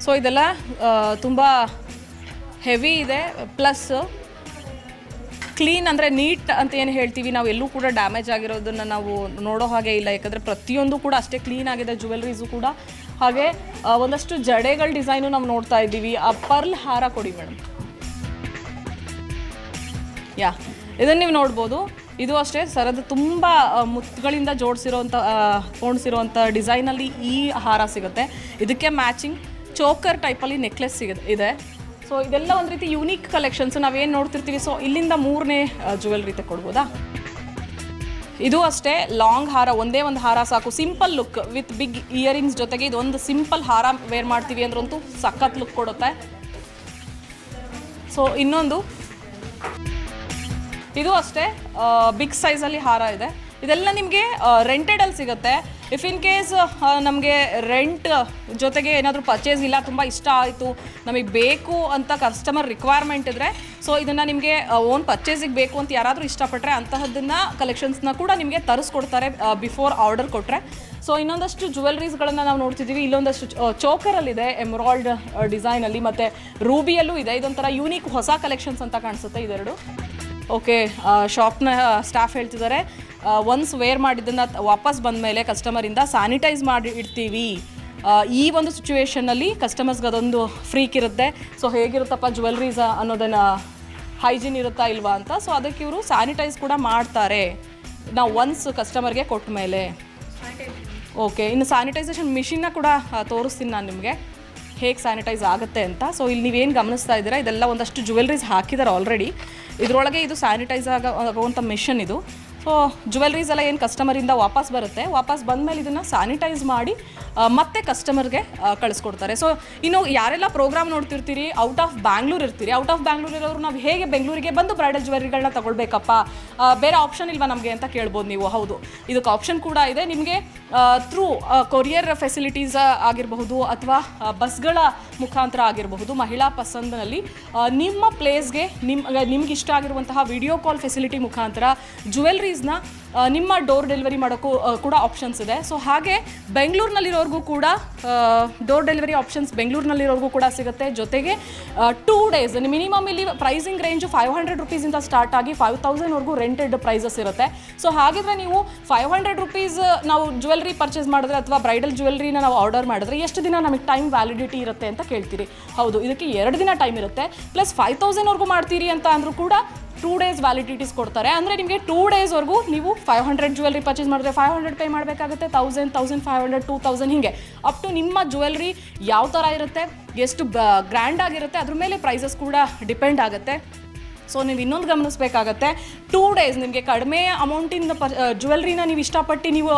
ಸೊ ಇದೆಲ್ಲ ತುಂಬ ಹೆವಿ ಇದೆ, ಪ್ಲಸ್ ಕ್ಲೀನ್ ಅಂದರೆ ನೀಟ್ ಅಂತ ಏನು ಹೇಳ್ತೀವಿ ನಾವು, ಎಲ್ಲೂ ಕೂಡ ಡ್ಯಾಮೇಜ್ ಆಗಿರೋದನ್ನು ನಾವು ನೋಡೋ ಹಾಗೆ ಇಲ್ಲ. ಯಾಕಂದರೆ ಪ್ರತಿಯೊಂದು ಕೂಡ ಅಷ್ಟೇ ಕ್ಲೀನ್ ಆಗಿದೆ, ಜ್ಯುವೆಲ್ರೀಸು ಕೂಡ. ಹಾಗೆ ಒಂದಷ್ಟು ಜಡೆಗಳ ಡಿಸೈನು ನಾವು ನೋಡ್ತಾ ಇದ್ದೀವಿ. ಆ ಪರ್ಲ್ ಹಾರ ಕೊಡಿ ಮೇಡಮ್. ಇದನ್ನು ನೀವು ನೋಡ್ಬೋದು. ಇದು ಅಷ್ಟೇ ಸರದ ತುಂಬ ಮುತ್ತುಗಳಿಂದ ಪೋಣಿಸಿರೋಂಥ ಡಿಸೈನಲ್ಲಿ ಈ ಹಾರ ಸಿಗುತ್ತೆ. ಇದಕ್ಕೆ ಮ್ಯಾಚಿಂಗ್ ಚೋಕರ್ ಟೈಪಲ್ಲಿ ನೆಕ್ಲೆಸ್ ಇದೆ. ಸೊ ಇದೆಲ್ಲ ಒಂದು ರೀತಿ ಯೂನಿಕ್ ಕಲೆಕ್ಷನ್ಸ್ ನಾವೇನು ನೋಡ್ತಿರ್ತೀವಿ. ಸೊ ಇಲ್ಲಿಂದ ಮೂರನೇ ಜ್ಯುವೆಲ್ರಿ ತಗೊಳ್ಬೋದಾ? ಇದು ಅಷ್ಟೇ ಲಾಂಗ್ ಹಾರ, ಒಂದೇ ಒಂದು ಹಾರ ಸಾಕು, simple look with big earrings ಜೊತೆಗೆ ಇದೊಂದು ಸಿಂಪಲ್ ಹಾರ ವೇರ್ ಮಾಡ್ತೀವಿ ಅಂದ್ರಂತೂ ಸಖತ್ ಲುಕ್ ಕೊಡುತ್ತೆ. ಸೊ ಇನ್ನೊಂದು ಇದು ಅಷ್ಟೇ ಬಿಗ್ ಸೈಜಲ್ಲಿ ಹಾರ ಇದೆ. ಇದೆಲ್ಲ ನಿಮಗೆ ರೆಂಟೆಡಲ್ಲಿ ಸಿಗುತ್ತೆ. ಇಫ್ ಇನ್ ಕೇಸ್ ನಮಗೆ ರೆಂಟ್ ಜೊತೆಗೆ ಏನಾದರೂ ಪರ್ಚೇಸ್ ಇಲ್ಲ, ತುಂಬ ಇಷ್ಟ ಆಯಿತು, ನಮಗೆ ಬೇಕು ಅಂತ ಕಸ್ಟಮರ್ ರಿಕ್ವೈರ್ಮೆಂಟ್ ಇದ್ದರೆ, ಸೊ ಇದನ್ನು ನಿಮಗೆ ಓನ್ ಪರ್ಚೇಸಿಗೆ ಬೇಕು ಅಂತ ಯಾರಾದರೂ ಇಷ್ಟಪಟ್ಟರೆ ಅಂತಹದ್ದನ್ನು ಕಲೆಕ್ಷನ್ಸ್ನ ಕೂಡ ನಿಮಗೆ ತರಿಸ್ಕೊಡ್ತಾರೆ ಬಿಫೋರ್ ಆರ್ಡರ್ ಕೊಟ್ಟರೆ. ಸೊ ಇನ್ನೊಂದಷ್ಟು ಜ್ಯುವೆಲ್ರೀಸ್ಗಳನ್ನು ನಾವು ನೋಡ್ತಿದ್ದೀವಿ. ಇಲ್ಲೊಂದಷ್ಟು ಚೋಕರಲ್ಲಿದೆ ಎಮ್ರಾಯ್ಡ್ ಡಿಸೈನಲ್ಲಿ, ಮತ್ತು ರೂಬಿಯಲ್ಲೂ ಇದೆ. ಇದೊಂಥರ ಯೂನಿಕ್ ಹೊಸ ಕಲೆಕ್ಷನ್ಸ್ ಅಂತ ಕಾಣಿಸುತ್ತೆ ಇದೆರಡು. ಓಕೆ, ಶಾಪ್ನ ಸ್ಟಾಫ್ ಹೇಳ್ತಿದ್ದಾರೆ ಒನ್ಸ್ ವೇರ್ ಮಾಡಿದ್ದನ್ನು ವಾಪಸ್ ಬಂದ ಮೇಲೆ ಕಸ್ಟಮರಿಂದ ಸ್ಯಾನಿಟೈಸ್ ಮಾಡಿ ಇಡ್ತೀವಿ. ಈ ಒಂದು ಸಿಚುವೇಷನ್ನಲ್ಲಿ ಕಸ್ಟಮರ್ಸ್ಗೆ ಅದೊಂದು ಫ್ರೀಕ್ ಇರುತ್ತೆ. ಸೊ ಹೇಗಿರುತ್ತಪ್ಪ ಜ್ಯುವೆಲ್ರೀಸ್ ಅನ್ನೋದನ್ನು, ಹೈಜೀನ್ ಇರುತ್ತಾ ಇಲ್ವಾ ಅಂತ. ಸೊ ಅದಕ್ಕೆ ಇವರು ಸ್ಯಾನಿಟೈಸ್ ಕೂಡ ಮಾಡ್ತಾರೆ ನಾವು ಒನ್ಸ್ ಕಸ್ಟಮರ್ಗೆ ಕೊಟ್ಟ ಮೇಲೆ. ಓಕೆ, ಇನ್ನು ಸ್ಯಾನಿಟೈಸೇಷನ್ ಮಿಷಿನ್ನ ಕೂಡ ತೋರಿಸ್ತೀನಿ ನಾನು ನಿಮಗೆ ಹೇಗೆ ಸ್ಯಾನಿಟೈಸ್ ಆಗುತ್ತೆ ಅಂತ. ಸೊ ಇಲ್ಲಿ ನೀವೇನು ಗಮನಿಸ್ತಾ ಇದ್ದೀರಾ, ಇದೆಲ್ಲ ಒಂದಷ್ಟು ಜ್ಯುವೆಲ್ರೀಸ್ ಹಾಕಿದ್ದಾರೆ ಆಲ್ರೆಡಿ. ಇದರೊಳಗೆ ಇದು ಸ್ಯಾನಿಟೈಸ್ ಆಗುವಂಥ ಮಿಷನ್ ಇದು. ಸೊ ಜ್ಯುವೆಲ್ರೀಸ್ ಎಲ್ಲ ಏನು ಕಸ್ಟಮರಿಂದ ವಾಪಸ್ ಬರುತ್ತೆ, ವಾಪಸ್ ಬಂದಮೇಲೆ ಇದನ್ನು ಸ್ಯಾನಿಟೈಸ್ ಮಾಡಿ ಮತ್ತೆ ಕಸ್ಟಮರ್ಗೆ ಕಳಿಸ್ಕೊಡ್ತಾರೆ. ಸೊ ಇನ್ನು ಯಾರೆಲ್ಲ ಪ್ರೋಗ್ರಾಮ್ ನೋಡ್ತಿರ್ತೀರಿ, ಔಟ್ ಆಫ್ ಬ್ಯಾಂಗ್ಳೂರ್ ಇರ್ತೀರಿ, ಔಟ್ ಆಫ್ ಬ್ಯಾಂಗ್ಳೂರ್ ಇರೋರು ನಾವು ಹೇಗೆ ಬೆಂಗಳೂರಿಗೆ ಬಂದು ಬ್ರೈಡಲ್ ಜ್ಯುವೆಲ್ರಿಗಳನ್ನ ತಗೊಳ್ಬೇಕಪ್ಪ, ಬೇರೆ ಆಪ್ಷನ್ ಇಲ್ವಾ ನಮಗೆ ಅಂತ ಕೇಳ್ಬೋದು ನೀವು. ಹೌದು, ಇದಕ್ಕೆ ಆಪ್ಷನ್ ಕೂಡ ಇದೆ ನಿಮಗೆ. ಥ್ರೂ ಕೊರಿಯರ್ ಫೆಸಿಲಿಟೀಸ್ ಆಗಿರಬಹುದು ಅಥವಾ ಬಸ್ಗಳ ಮುಖಾಂತರ ಆಗಿರಬಹುದು, ಮಹಿಳಾ ಪಸಂದ್ನಲ್ಲಿ ನಿಮ್ಮ ಪ್ಲೇಸ್ಗೆ ನಿಮ್ಗೆ ಇಷ್ಟ ಆಗಿರುವಂತಹ ವಿಡಿಯೋ ಕಾಲ್ ಫೆಸಿಲಿಟಿ ಮುಖಾಂತರ ಜ್ಯುವೆಲ್ರೀಸ್ನ ನಿಮ್ಮ ಡೋರ್ ಡೆಲಿವರಿ ಮಾಡೋಕ್ಕೂ ಕೂಡ ಆಪ್ಷನ್ಸ್ ಇದೆ. ಸೊ ಹಾಗೆ ಬೆಂಗಳೂರಿನಲ್ಲಿರೋರ್ಗೂ ಕೂಡ ಡೋರ್ ಡೆಲಿವರಿ ಆಪ್ಷನ್ಸ್ ಬೆಂಗಳೂರಿನಲ್ಲಿರೋರ್ಗೂ ಕೂಡ ಸಿಗುತ್ತೆ. ಜೊತೆಗೆ 2 days ಮಿನಿಮಮ್ ಇಲ್ಲಿ ಪ್ರೈಸಿಂಗ್ ರೇಂಜು 500 ರೂಪೀಸಿಂದ ಸ್ಟಾರ್ಟ್ ಆಗಿ 5000ವರೆಗೂ ರೆಂಟೆಡ್ ಪ್ರೈಸಸ್ ಇರುತ್ತೆ. ಸೊ ಹಾಗಿದ್ರೆ ನೀವು 500 ರೂಪೀಸ್ ನಾವು ಜ್ಯುವೆಲ್ರಿ ಪರ್ಚೇಸ್ ಮಾಡಿದ್ರೆ ಅಥವಾ ಬ್ರೈಡಲ್ ಜ್ಯುವೆಲ್ರಿನ ನಾವು ಆರ್ಡರ್ ಮಾಡಿದ್ರೆ ಎಷ್ಟು ದಿನ ನಮಗೆ ಟೈಮ್ ವ್ಯಾಲಿಡಿಟಿ ಇರುತ್ತೆ ಅಂತ ಕೇಳ್ತೀರಿ. ಹೌದು, ಇದಕ್ಕೆ 2 ದಿನ ಟೈಮ್ ಇರುತ್ತೆ. ಪ್ಲಸ್ 5000ವರೆಗೂ ಮಾಡ್ತೀರಿ ಅಂತ ಅಂದರೂ ಕೂಡ 2 days ವ್ಯಾಲಿಡಿಟೀಸ್ ಕೊಡ್ತಾರೆ. ಅಂದರೆ ನಿಮಗೆ 2 daysವರೆಗೂ ನೀವು 500 ಜ್ಯುವೆಲ್ರಿ ಪರ್ಚೇಸ್ ಮಾಡಿದ್ರೆ 500 ಪೇ ಮಾಡಬೇಕಾಗುತ್ತೆ, 1000, 1500, 2000 ಹೀಗೆ ಅಪ್ ಟು ನಿಮ್ಮ ಜ್ಯುವೆಲ್ರಿ ಯಾವ ಥರ ಇರುತ್ತೆ, ಎಷ್ಟು ಗ್ರ್ಯಾಂಡ್ ಆಗಿರುತ್ತೆ ಅದ್ರ ಮೇಲೆ ಪ್ರೈಸಸ್ ಕೂಡ ಡಿಪೆಂಡ್ ಆಗುತ್ತೆ. ಸೊ ನೀವು ಇನ್ನೊಂದು ಗಮನಿಸಬೇಕಾಗತ್ತೆ, 2 days ನಿಮಗೆ ಕಡಿಮೆ ಅಮೌಂಟಿಂದ ಜ್ಯುವೆಲ್ರಿನ ನೀವು ಇಷ್ಟಪಟ್ಟು ನೀವು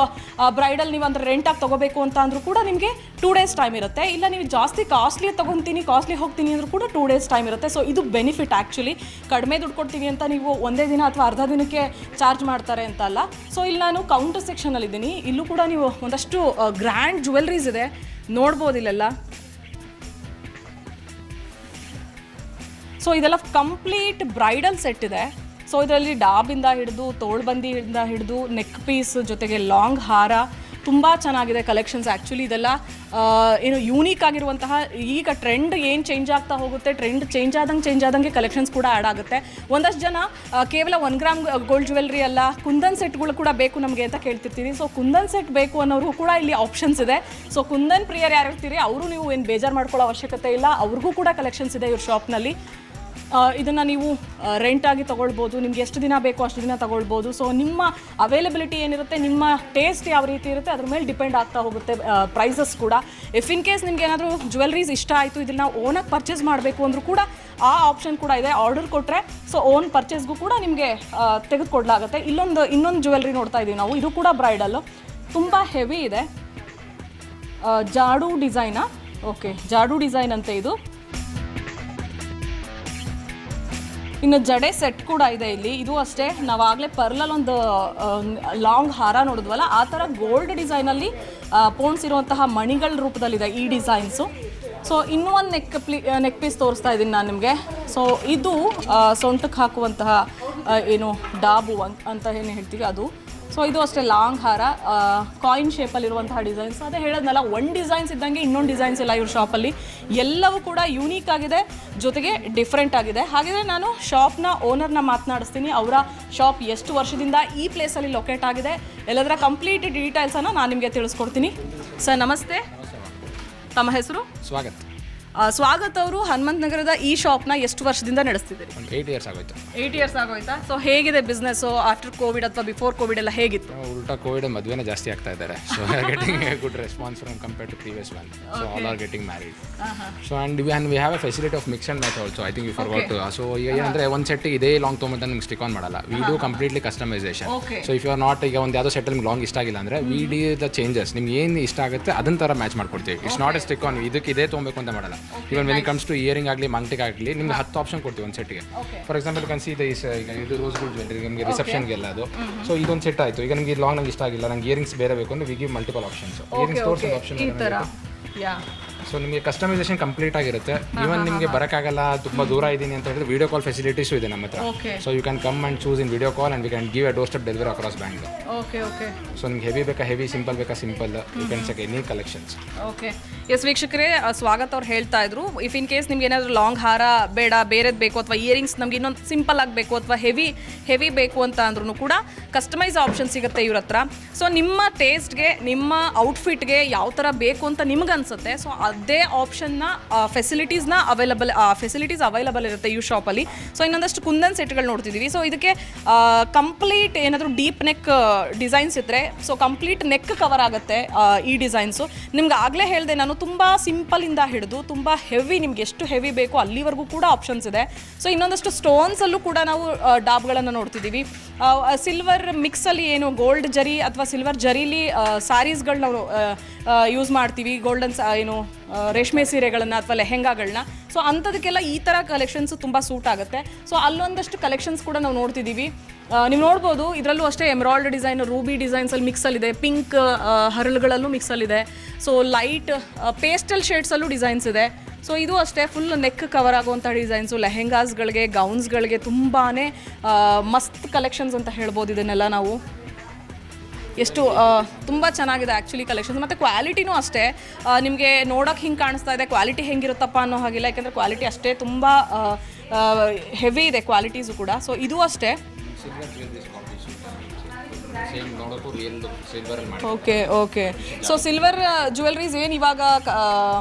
ಬ್ರೈಡಲ್ ನೀವು ಅಂದರೆ ರೆಂಟಾಗಿ ತೊಗೋಬೇಕು ಅಂತ ಅಂದರೂ ಕೂಡ ನಿಮಗೆ 2 days ಟೈಮ್ ಇರುತ್ತೆ. ಇಲ್ಲ ನೀವು ಜಾಸ್ತಿ ಕಾಸ್ಟ್ಲಿ ತೊಗೊತೀನಿ, ಕಾಸ್ಟ್ಲಿ ಹೋಗ್ತೀನಿ ಅಂದರೂ ಕೂಡ 2 days ಟೈಮ್ ಇರುತ್ತೆ. ಸೊ ಇದು ಬೆನಿಫಿಟ್ ಆ್ಯಕ್ಚುಲಿ. ಕಡಿಮೆ ದುಡ್ಡು ಕೊಡ್ತೀವಿ ಅಂತ ನೀವು ಒಂದೇ ದಿನ ಅಥವಾ ಅರ್ಧ ದಿನಕ್ಕೆ ಚಾರ್ಜ್ ಮಾಡ್ತಾರೆ ಅಂತ ಅಲ್ಲ. ಸೊ ಇಲ್ಲಿ ನಾನು ಕೌಂಟರ್ ಸೆಕ್ಷನಲ್ಲಿದ್ದೀನಿ. ಇಲ್ಲೂ ಕೂಡ ನೀವು ಒಂದಷ್ಟು ಗ್ರ್ಯಾಂಡ್ ಜ್ಯುವೆಲ್ರೀಸ್ ಇದೆ, ನೋಡ್ಬೋದು ಇಲ್ಲೆಲ್ಲ. ಸೊ ಇದೆಲ್ಲ ಕಂಪ್ಲೀಟ್ ಬ್ರೈಡಲ್ ಸೆಟ್ ಇದೆ. ಸೊ ಇದರಲ್ಲಿ ಡಾಬಿಂದ ಹಿಡಿದು ತೋಳ್ಬಂದಿಯಿಂದ ಹಿಡಿದು ನೆಕ್ ಪೀಸ್ ಜೊತೆಗೆ ಲಾಂಗ್ ಹಾರ ತುಂಬ ಚೆನ್ನಾಗಿದೆ ಕಲೆಕ್ಷನ್ಸ್. ಆ್ಯಕ್ಚುಲಿ ಇದೆಲ್ಲ ಏನು ಯೂನಿಕ್ ಆಗಿರುವಂತಹ, ಈಗ ಟ್ರೆಂಡ್ ಏನು ಚೇಂಜ್ ಆಗ್ತಾ ಹೋಗುತ್ತೆ, ಟ್ರೆಂಡ್ ಚೇಂಜ್ ಆದಂಗೆ ಕಲೆಕ್ಷನ್ಸ್ ಕೂಡ ಆ್ಯಡ್ ಆಗುತ್ತೆ. ಒಂದಷ್ಟು ಜನ ಕೇವಲ 1 ಗ್ರಾಮ್ ಗೋಲ್ಡ್ ಜ್ಯುವೆಲ್ರಿ ಅಲ್ಲ, ಕುಂದನ್ ಸೆಟ್ಗಳು ಕೂಡ ಬೇಕು ನಮಗೆ ಅಂತ ಕೇಳ್ತಿರ್ತೀವಿ. ಸೊ ಕುಂದನ್ ಸೆಟ್ ಬೇಕು ಅನ್ನೋರು ಕೂಡ ಇಲ್ಲಿ ಆಪ್ಷನ್ಸ್ ಇದೆ. ಸೊ ಕುಂದನ್ ಪ್ರಿಯರ್ ಯಾರು ಇರ್ತೀರಿ ಅವರು ನೀವು ಏನು ಬೇಜಾರು ಮಾಡ್ಕೊಳ್ಳೋ ಅವಶ್ಯಕತೆ ಇಲ್ಲ, ಅವ್ರಿಗೂ ಕೂಡ ಕಲೆಕ್ಷನ್ಸ್ ಇದೆ ಇವ್ರ ಶಾಪ್ನಲ್ಲಿ. ಇದನ್ನು ನೀವು ರೆಂಟಾಗಿ ತೊಗೊಳ್ಬೋದು, ನಿಮ್ಗೆ ಎಷ್ಟು ದಿನ ಬೇಕೋ ಅಷ್ಟು ದಿನ ತೊಗೊಳ್ಬೋದು. ಸೊ ನಿಮ್ಮ ಅವೈಲಬಿಲಿಟಿ ಏನಿರುತ್ತೆ, ನಿಮ್ಮ ಟೇಸ್ಟ್ ಯಾವ ರೀತಿ ಇರುತ್ತೆ ಅದ್ರ ಮೇಲೆ ಡಿಪೆಂಡ್ ಆಗ್ತಾ ಹೋಗುತ್ತೆ ಪ್ರೈಸಸ್ ಕೂಡ. ಇಫ್ ಇನ್ ಕೇಸ್ ನಿಮ್ಗೆ ಏನಾದರೂ ಜ್ಯುವೆಲ್ರೀಸ್ ಇಷ್ಟ ಆಯಿತು, ಇದನ್ನು ಓನಾಗಿ ಪರ್ಚೇಸ್ ಮಾಡಬೇಕು ಅಂದರೂ ಕೂಡ ಆ ಆಪ್ಷನ್ ಕೂಡ ಇದೆ. ಆರ್ಡರ್ ಕೊಟ್ಟರೆ ಸೊ ಓನ್ ಪರ್ಚೇಸ್ಗೂ ಕೂಡ ನಿಮಗೆ ತೆಗೆದುಕೊಡ್ಲಾಗುತ್ತೆ. ಇನ್ನೊಂದು ಜ್ಯುವೆಲ್ರಿ ನೋಡ್ತಾ ಇದ್ದೀವಿ ನಾವು, ಇದು ಕೂಡ ಬ್ರೈಡಲ್ಲು, ತುಂಬ ಹೆವಿ ಇದೆ. ಜಾಡು ಡಿಸೈನಾ? ಓಕೆ, ಜಾಡು ಡಿಸೈನ್ ಅಂತೆ ಇದು. ಇನ್ನು ಜಡೆ ಸೆಟ್ ಕೂಡ ಇದೆ ಇಲ್ಲಿ. ಇದು ಅಷ್ಟೇ, ನಾವಾಗಲೇ ಪರ್ಲಲ್ಲಿ ಒಂದು ಲಾಂಗ್ ಹಾರ ನೋಡಿದ್ವಲ್ಲ, ಆ ಥರ ಗೋಲ್ಡ್ ಡಿಸೈನಲ್ಲಿ ಪೋಣಿಸಿರುವಂತಹ ಮಣಿಗಳ ರೂಪದಲ್ಲಿದೆ ಈ ಡಿಸೈನ್ಸು. ಸೊ ಇನ್ನೂ ಒಂದು ನೆಕ್ ಪೀಸ್ ತೋರಿಸ್ತಾ ಇದ್ದೀನಿ ನಾನು ನಿಮಗೆ. ಸೊ ಇದು ಸೊಂಟಕ್ಕೆ ಹಾಕುವಂತಹ ಏನು ಡಾಬು ಅಂತ ಏನು ಹೇಳ್ತೀವಿ ಅದು. ಸೊ ಇದು ಅಷ್ಟೇ ಲಾಂಗ್ ಹಾರ, ಕಾಯಿನ್ ಶೇಪಲ್ಲಿರುವಂತಹ ಡಿಸೈನ್ಸ್. ಅದೇ ಹೇಳೋದ್ನಲ್ಲ, ಒಂದು ಡಿಸೈನ್ಸ್ ಇದ್ದಂಗೆ ಇನ್ನೊಂದು ಡಿಸೈನ್ಸ್ ಇಲ್ಲ ಇವ್ರ ಶಾಪಲ್ಲಿ. ಎಲ್ಲವೂ ಕೂಡ ಯೂನಿಕ್ ಆಗಿದೆ, ಜೊತೆಗೆ ಡಿಫ್ರೆಂಟ್ ಆಗಿದೆ. ಹಾಗಿದ್ರೆ ನಾನು ಶಾಪ್ನ ಓನರ್ನ ಮಾತನಾಡಿಸ್ತೀನಿ. ಅವರ ಶಾಪ್ ಎಷ್ಟು ವರ್ಷದಿಂದ ಈ ಪ್ಲೇಸಲ್ಲಿ ಲೊಕೇಟ್ ಆಗಿದೆ, ಎಲ್ಲದರ ಕಂಪ್ಲೀಟ್ ಡೀಟೇಲ್ಸನ್ನು ನಾನು ನಿಮಗೆ ತಿಳಿಸ್ಕೊಡ್ತೀನಿ. ಸರ್ ನಮಸ್ತೆ, ತಮ್ಮ ಹೆಸರು? ಸ್ವಾಗತ್ ಅವರು ಹನುಮಂತ ನಗರದ ಈ ಶಾಪ್ನ ಎಷ್ಟು ವರ್ಷದಿಂದ ನಡೆಸ್ತಿದ್ದೀರಿ? 8 years ಆಗೋಯ್ತು. 8 years ಆಗೋಯ್ತಾ? ಸೊ ಹೇಗಿದೆ ಬಿಸ್ನೆಸ್ಸು ಆಫ್ಟರ್ ಕೋವಿಡ್ ಅಥವಾ ಬಿಫೋರ್ ಕೋವಿಡ್ ಎಲ್ಲ ಹೇಗಿತ್ತು? ಉಲ್ಟಾ ಕೋವಿಡ್ ಮದುವೆನೇ ಜಾಸ್ತಿ ಆಗ್ತಾ ಇದ್ದಾರೆ. So getting a good response from compared to previous one. So all are getting married. So and we have a facility of mix and match also. I think you forgot. So ಈಗ ಏನಂದರೆ ಒಂದು set ಇದೇ long ತೊಗೊಂಡು ನಿಮ್ಗೆ stick on ಮಾಡಲ್ಲ. We do completely customisation. So if you are not, ಈಗ ಒಂದು ಯಾವುದೋ ಸೆಟ್ ನಿಮ್ಗೆ ಲಾಂಗ್ ಇಷ್ಟ ಆಗಿಲ್ಲ ಅಂದರೆ ವಿ ಡಿ ದ ಚೇಂಜಸ್, ನಿಮ್ಗೆ ಏನು ಇಷ್ಟ ಆಗುತ್ತೆ ಅದನ್ನ ಥರ ಮ್ಯಾಚ್ ಮಾಡ್ಕೊಡ್ತೀವಿ. It's not a stick on ಇದಕ್ಕೆ ಇದೇ ತೊಗೊಬೇಕು ಅಂತ ಮಾಡಲ್ಲ. Even when it comes to earring ಆಗಲಿ ಮಂಗ್ಟಿಗೆ ಆಗಲಿ ನಿಮ್ಗೆ 10 ಆಪ್ಷನ್ ಕೊಡ್ತೀವಿ ಒಂದು ಸೆಟ್ಗೆ. ಫಾರ್ ಎಕ್ಸಾಂಪಲ್ ಕನ್ಸಿ ಈಗ ಇದು ರೋಸ್ ಗೋಲ್ಡ್ ಜ್ಯುವೆಲ್ರಿ ನಿಮಗೆ ರಿಸೆಪ್ಷನ್ಗೆಲ್ಲ ಅದು. ಸೊ ಇದೊಂದು ಸೆಟ್ ಆಯಿತು. ಈಗ ನಿಮಗೆ ಲಾಂಗ್ ನಂಗೆ ಇಷ್ಟ ಆಗಿಲ್ಲ, ನಂಗೆ ಇಯರಿಂಗ್ಸ್ ಬೇರೆ ಬೇಕು ಅಂದರೆ we give multiple options. Earrings ತೋರಿಸೋ ಆಪ್ಷನ್. ಸೊ ನಿಮಗೆ ಕಸ್ಟಮೈಸೇಷನ್ ಕಂಪ್ಲೀಟ್ ಆಗಿರುತ್ತೆ. ಈವನ್ ನಿಮಗೆ ಬರೋಕ್ಕಾಗಲ್ಲ, ತುಂಬ ದೂರ ಇದ್ದೀನಿ ಅಂತ ಹೇಳಿದ್ರೆ ವಿಡಿಯೋ ಕಾಲ್ ಫೆಸಿಲಿಟೀಸು ಇದೆ ನಮ್ಮ ಹತ್ರ. So you can come and choose in video call and we can give a door step delivery across bank. So ನಿಮ್ಗೆ ಹೆವಿ ಬೇಕಾ ಹೆವಿ, ಸಿಂಪಲ್ ಬೇಕಾ simple, you can check any collections. Okay, yes ವೀಕ್ಷಕರೇ, ಸ್ವಾಗತ್ ಅವ್ರು ಹೇಳ್ತಾ ಇದ್ರು, if in case ನಿಮ್ಗೆ ಏನಾದರೂ long ಹಾರ ಬೇಡ, ಬೇರೆದು ಬೇಕು, ಅಥವಾ ಇಯರಿಂಗ್ಸ್ ನಮ್ಗೆ ಇನ್ನೊಂದು ಸಿಂಪಲ್ ಆಗಬೇಕು ಅಥವಾ ಹೆವಿ ಬೇಕು ಅಂತ ಅಂದ್ರೂ ಕೂಡ ಕಸ್ಟಮೈಸ್ ಆಪ್ಷನ್ ಸಿಗುತ್ತೆ ಇವ್ರ ಹತ್ರ. ಸೊ ನಿಮ್ಮ ಟೇಸ್ಟ್ಗೆ, ನಿಮ್ಮ ಔಟ್ಫಿಟ್ಗೆ ಯಾವ ಥರ ಬೇಕು ಅಂತ ನಿಮ್ಗೆ ಅನಿಸುತ್ತೆ, ಸೊ ಅದೇ ಆಪ್ಷನ್ನ ಫೆಸಿಲಿಟೀಸ್ ಅವೈಲಬಲ್ ಇರುತ್ತೆ ಈ ಶಾಪಲ್ಲಿ. ಸೊ ಇನ್ನೊಂದಷ್ಟು ಕುಂದನ್ ಸೆಟ್ಗಳು ನೋಡ್ತಿದ್ದೀವಿ. ಸೊ ಇದಕ್ಕೆ ಕಂಪ್ಲೀಟ್ ಏನಾದರೂ ಡೀಪ್ ನೆಕ್ ಡಿಸೈನ್ಸ್ ಇದ್ದರೆ ಸೊ ಕಂಪ್ಲೀಟ್ ನೆಕ್ ಕವರ್ ಆಗುತ್ತೆ ಈ ಡಿಸೈನ್ಸು. ನಿಮ್ಗೆ ಆಗಲೇ ಹೇಳಿದೆ ನಾನು, ತುಂಬ ಸಿಂಪಲಿಂದ ಹಿಡಿದು ತುಂಬ ಹೆವಿ, ನಿಮ್ಗೆ ಎಷ್ಟು ಹೆವಿ ಬೇಕೋ ಅಲ್ಲಿವರೆಗೂ ಕೂಡ ಆಪ್ಷನ್ಸ್ ಇದೆ. ಸೊ ಇನ್ನೊಂದಷ್ಟು ಸ್ಟೋನ್ಸಲ್ಲೂ ಕೂಡ ನಾವು ಡಾಬ್ಗಳನ್ನು ನೋಡ್ತಿದ್ದೀವಿ. ಸಿಲ್ವರ್ ಮಿಕ್ಸಲ್ಲಿ ಏನು ಗೋಲ್ಡ್ ಜರಿ ಅಥವಾ ಸಿಲ್ವರ್ ಜರೀಲಿ ಸ್ಯಾರೀಸ್ಗಳನ್ನ ನಾವು ಯೂಸ್ ಮಾಡ್ತೀವಿ, ಗೋಲ್ಡನ್ ಏನು ರೇಷ್ಮೆ ಸೀರೆಗಳನ್ನು ಅಥವಾ ಲೆಹೆಂಗಾಗಳನ್ನ. ಸೊ ಅಂಥದಕ್ಕೆಲ್ಲ ಈ ಥರ ಕಲೆಕ್ಷನ್ಸ್ ತುಂಬ ಸೂಟ್ ಆಗುತ್ತೆ. ಸೊ ಅಲ್ಲೊಂದಷ್ಟು ಕಲೆಕ್ಷನ್ಸ್ ಕೂಡ ನಾವು ನೋಡ್ತಿದ್ದೀವಿ. ನೀವು ನೋಡ್ಬೋದು, ಇದರಲ್ಲೂ ಅಷ್ಟೇ ಎಮ್ರಾಯ್ಡ್ ಡಿಸೈನ್, ರೂಬಿ ಡಿಸೈನ್ಸಲ್ಲಿ ಮಿಕ್ಸಲ್ಲಿದೆ, ಪಿಂಕ್ ಹರಳುಗಳಲ್ಲೂ ಮಿಕ್ಸಲ್ಲಿದೆ. ಸೊ ಲೈಟ್ ಪೇಸ್ಟಲ್ ಶೇಡ್ಸಲ್ಲೂ ಡಿಸೈನ್ಸ್ ಇದೆ. ಸೊ ಇದು ಅಷ್ಟೇ ಫುಲ್ ನೆಕ್ ಕವರ್ ಆಗುವಂಥ ಡಿಸೈನ್ಸು, ಲೆಹೆಂಗಾಸ್ಗಳಿಗೆ, ಗೌನ್ಸ್ಗಳಿಗೆ ತುಂಬಾ ಮಸ್ತ್ ಕಲೆಕ್ಷನ್ಸ್ ಅಂತ ಹೇಳ್ಬೋದು ಇದನ್ನೆಲ್ಲ ನಾವು. ಎಷ್ಟು ತುಂಬ ಚೆನ್ನಾಗಿದೆ ಆ್ಯಕ್ಚುಲಿ ಕಲೆಕ್ಷನ್ಸ್. ಮತ್ತು ಕ್ವಾಲಿಟಿನೂ ಅಷ್ಟೇ, ನಿಮಗೆ ನೋಡೋಕೆ ಹಿಂಗೆ ಕಾಣಿಸ್ತಾ ಇದೆ, ಕ್ವಾಲಿಟಿ ಹೆಂಗಿರುತ್ತಪ್ಪ ಅನ್ನೋ ಹಾಗಿಲ್ಲ. ಯಾಕೆಂದರೆ ಕ್ವಾಲಿಟಿ ಅಷ್ಟೇ ತುಂಬ ಹೆವಿ ಇದೆ ಕ್ವಾಲಿಟೀಸು ಕೂಡ. ಸೊ ಇದು ಅಷ್ಟೇ. ಓಕೆ. ಸೊ ಸಿಲ್ವರ್ ಜ್ಯುವೆಲ್ರೀಸ್ ಏನು ಇವಾಗ